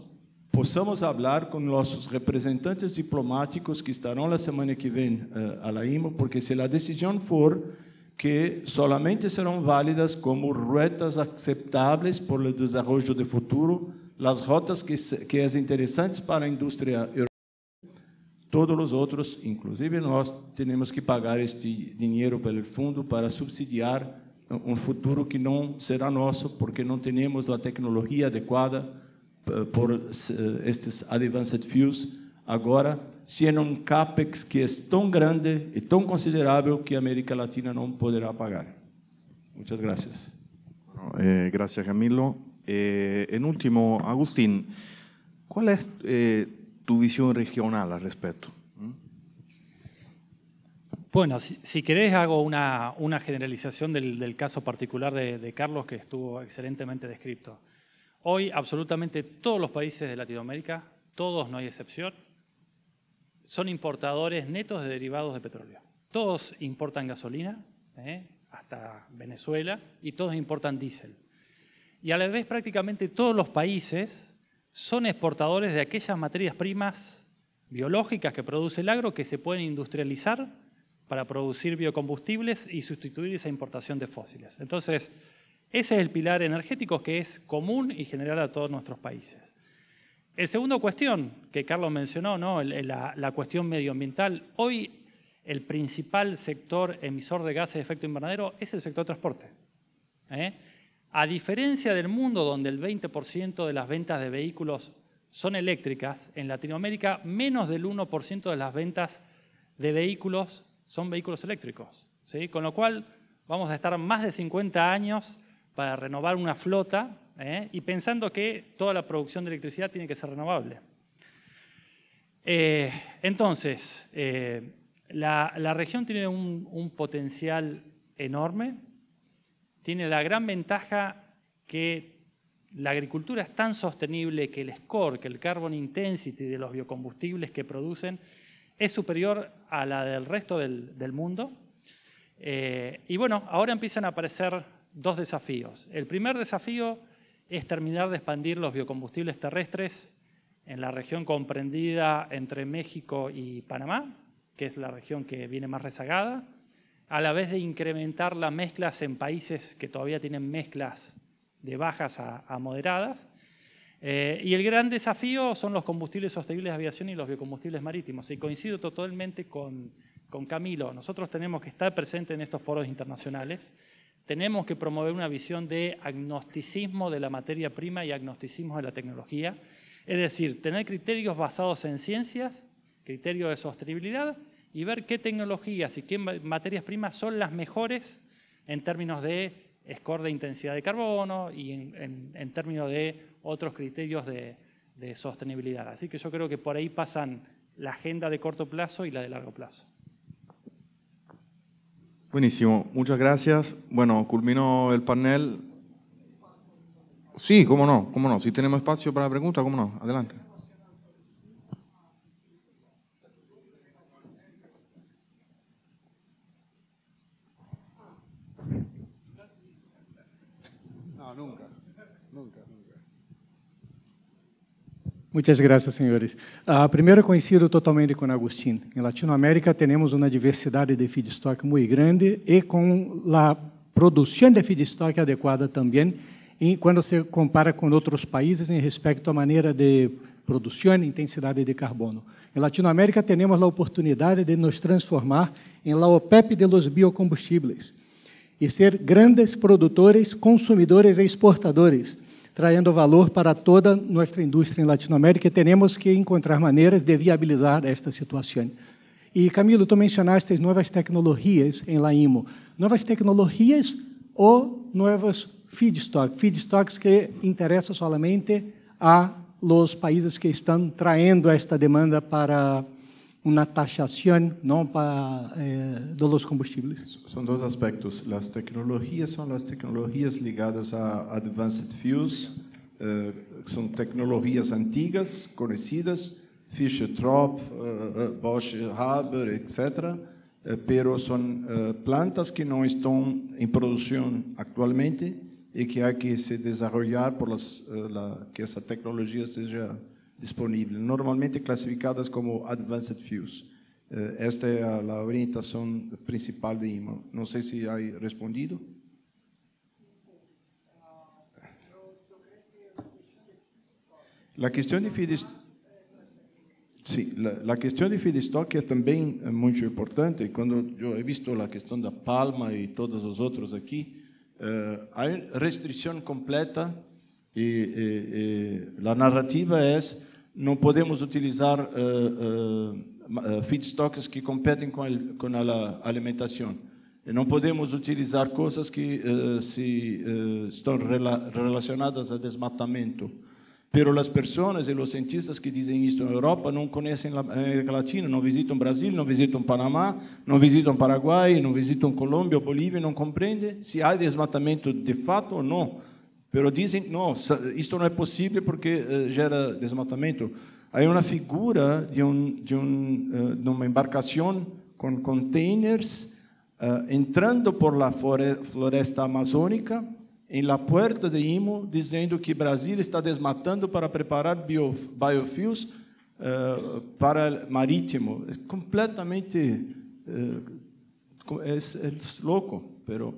possamos falar com nossos representantes diplomáticos que estarão a semana que vem a AIMO, porque se a decisão for que solamente serão válidas como rotas aceitáveis para o desenvolvimento do futuro, as rotas que são interessantes para a indústria europeia, todos os outros, inclusive nós, temos que pagar este dinheiro pelo fundo para subsidiar um futuro que não será nosso, porque não temos a tecnologia adequada por estes advanced fuels. Agora, sendo um capex que é tão grande e tão considerável que a América Latina não poderá pagar. Muchas gracias. Gracias, Camilo. En último, Agustín, ¿cuál es tu visión regional al respecto? Bueno, si querés hago una generalización del caso particular de Carlos, que estuvo excelentemente descrito. Hoy absolutamente todos los países de Latinoamérica, todos, no hay excepción, son importadores netos de derivados de petróleo. Todos importan gasolina, hasta Venezuela, y todos importan diésel. Y a la vez prácticamente todos los países son exportadores de aquellas materias primas biológicas que produce el agro que se pueden industrializar para producir biocombustibles y sustituir esa importación de fósiles. Entonces, ese es el pilar energético que es común y general a todos nuestros países. La segunda cuestión que Carlos mencionó, ¿no? la cuestión medioambiental. Hoy el principal sector emisor de gases de efecto invernadero es el sector transporte. A diferencia del mundo donde el 20% de las ventas de vehículos son eléctricas, en Latinoamérica menos del 1% de las ventas de vehículos son vehículos eléctricos, ¿sí? Con lo cual vamos a estar más de 50 años para renovar una flota, y pensando que toda la producción de electricidad tiene que ser renovable. Entonces, la región tiene un potencial enorme, tiene la gran ventaja que la agricultura es tan sostenible que el score, que el carbon intensity de los biocombustibles que producen es superior a la del resto del mundo. Y bueno, ahora empiezan a aparecer dos desafíos. El primer desafío es terminar de expandir los biocombustibles terrestres en la región comprendida entre México y Panamá, que es la región que viene más rezagada, a la vez de incrementar las mezclas en países que todavía tienen mezclas de bajas a moderadas. Y el gran desafío son los combustibles sostenibles de aviación y los biocombustibles marítimos. Y coincido totalmente con Camilo. Nosotros tenemos que estar presentes en estos foros internacionales. Tenemos que promover una visión de agnosticismo de la materia prima y agnosticismo de la tecnología. Es decir, tener criterios basados en ciencias, criterios de sostenibilidad y ver qué tecnologías y qué materias primas son las mejores en términos de score de intensidad de carbono y en términos de otros criterios de sostenibilidad. Así que yo creo que por ahí pasan la agenda de corto plazo y la de largo plazo. Buenísimo, muchas gracias. Bueno, culminó el panel. Sí, cómo no. Si tenemos espacio para preguntas, cómo no. Adelante. No, nunca. Muitas graças, senhores. Primeiro, coincido totalmente com Agustín. Em Latinoamérica, temos uma diversidade de feedstock muito grande e com a produção de feedstock adequada também, quando se compara com outros países em respeito à maneira de produção e intensidade de carbono. Em Latinoamérica, temos a oportunidade de nos transformar em la OPEP de los biocombustíveis e ser grandes produtores, consumidores e exportadores, trayendo valor para toda nossa indústria em Latinoamérica, e temos que encontrar maneiras de viabilizar esta situação. E, Camilo, tu mencionaste novas tecnologias em la IMO. Novas tecnologias ou novos feedstocks que interessam solamente a los países que estão traindo esta demanda para uma taxação não para dos combustíveis? São dois aspectos. As tecnologias são as tecnologias ligadas a Advanced Fuels, são tecnologias antigas, conhecidas, Fischer-Tropsch, Bosch, Haber, etc., pero são plantas que não estão em produção atualmente e que há que se desenvolver que essa tecnologia seja disponível, normalmente classificadas como Advanced Fuels. Esta é a orientação principal de IMO. Não sei se há respondido. A questão de feedstock, sim, a questão de feedstock é também muito importante. Quando eu he visto a questão da palma e todos os outros aqui, há restrição completa e a narrativa é não podemos utilizar feedstocks que competem com a alimentação. E não podemos utilizar coisas que estão relacionadas a desmatamento. Pero as pessoas e os cientistas que dizem isto na Europa não conhecem a América Latina, não visitam Brasil, não visitam Panamá, não visitam Paraguai, não visitam Colômbia ou Bolívia, não compreendem se há desmatamento de fato ou não. Pero dizem, não, isto não é possível porque gera desmatamento. Há uma figura de uma embarcação com containers entrando por la floresta amazônica em la puerta de IMO, dizendo que Brasil está desmatando para preparar biofuels para marítimo. É completamente louco, pero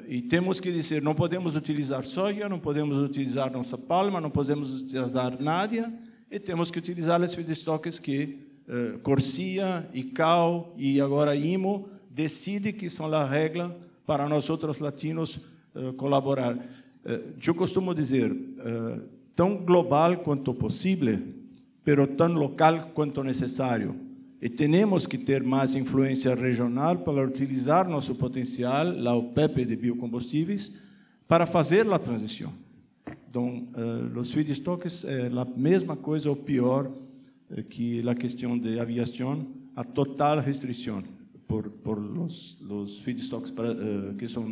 e temos que dizer, não podemos utilizar soja, não podemos utilizar nossa palma, não podemos utilizar nada, e temos que utilizar os feedstocks que Corsia, ICAO e agora IMO decidem que são a regra para nós outros latinos colaborar. Eu costumo dizer, tão global quanto possível, pero tão local quanto necessário. E temos que ter mais influência regional para utilizar nosso potencial, a OPEP de biocombustíveis, para fazer a transição. Então, os feedstocks é a mesma coisa ou pior que a questão de aviação, a total restrição por os feedstocks que são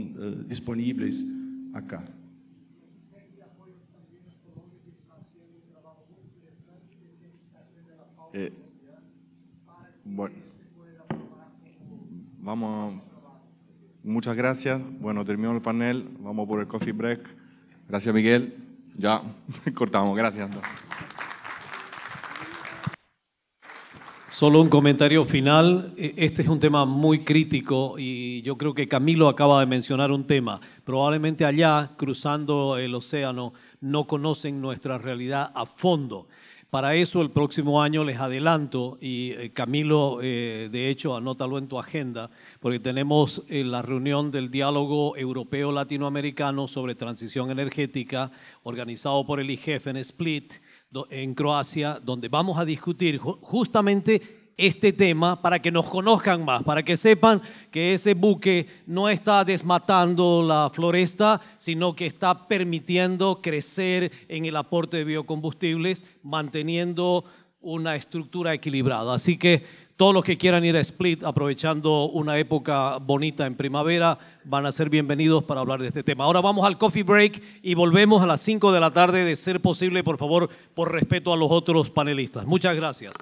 disponíveis acá. Bueno, vamos. Muchas gracias. Bueno, terminó el panel. Vamos por el coffee break. Gracias, Miguel. Ya cortamos. Gracias. Solo un comentario final. Este es un tema muy crítico y yo creo que Camilo acaba de mencionar un tema. Probablemente allá, cruzando el océano, no conocen nuestra realidad a fondo. Para eso, el próximo año les adelanto, y Camilo, de hecho, anótalo en tu agenda, porque tenemos la reunión del Diálogo Europeo Latinoamericano sobre Transición Energética, organizado por el IGF en Split, en Croacia, donde vamos a discutir justamente este tema para que nos conozcan más, para que sepan que ese buque no está desmatando la floresta, sino que está permitiendo crecer en el aporte de biocombustibles, manteniendo una estructura equilibrada. Así que todos los que quieran ir a Split, aprovechando una época bonita en primavera, van a ser bienvenidos para hablar de este tema. Ahora vamos al coffee break y volvemos a las 5 de la tarde, de ser posible, por favor, por respeto a los otros panelistas. Muchas gracias.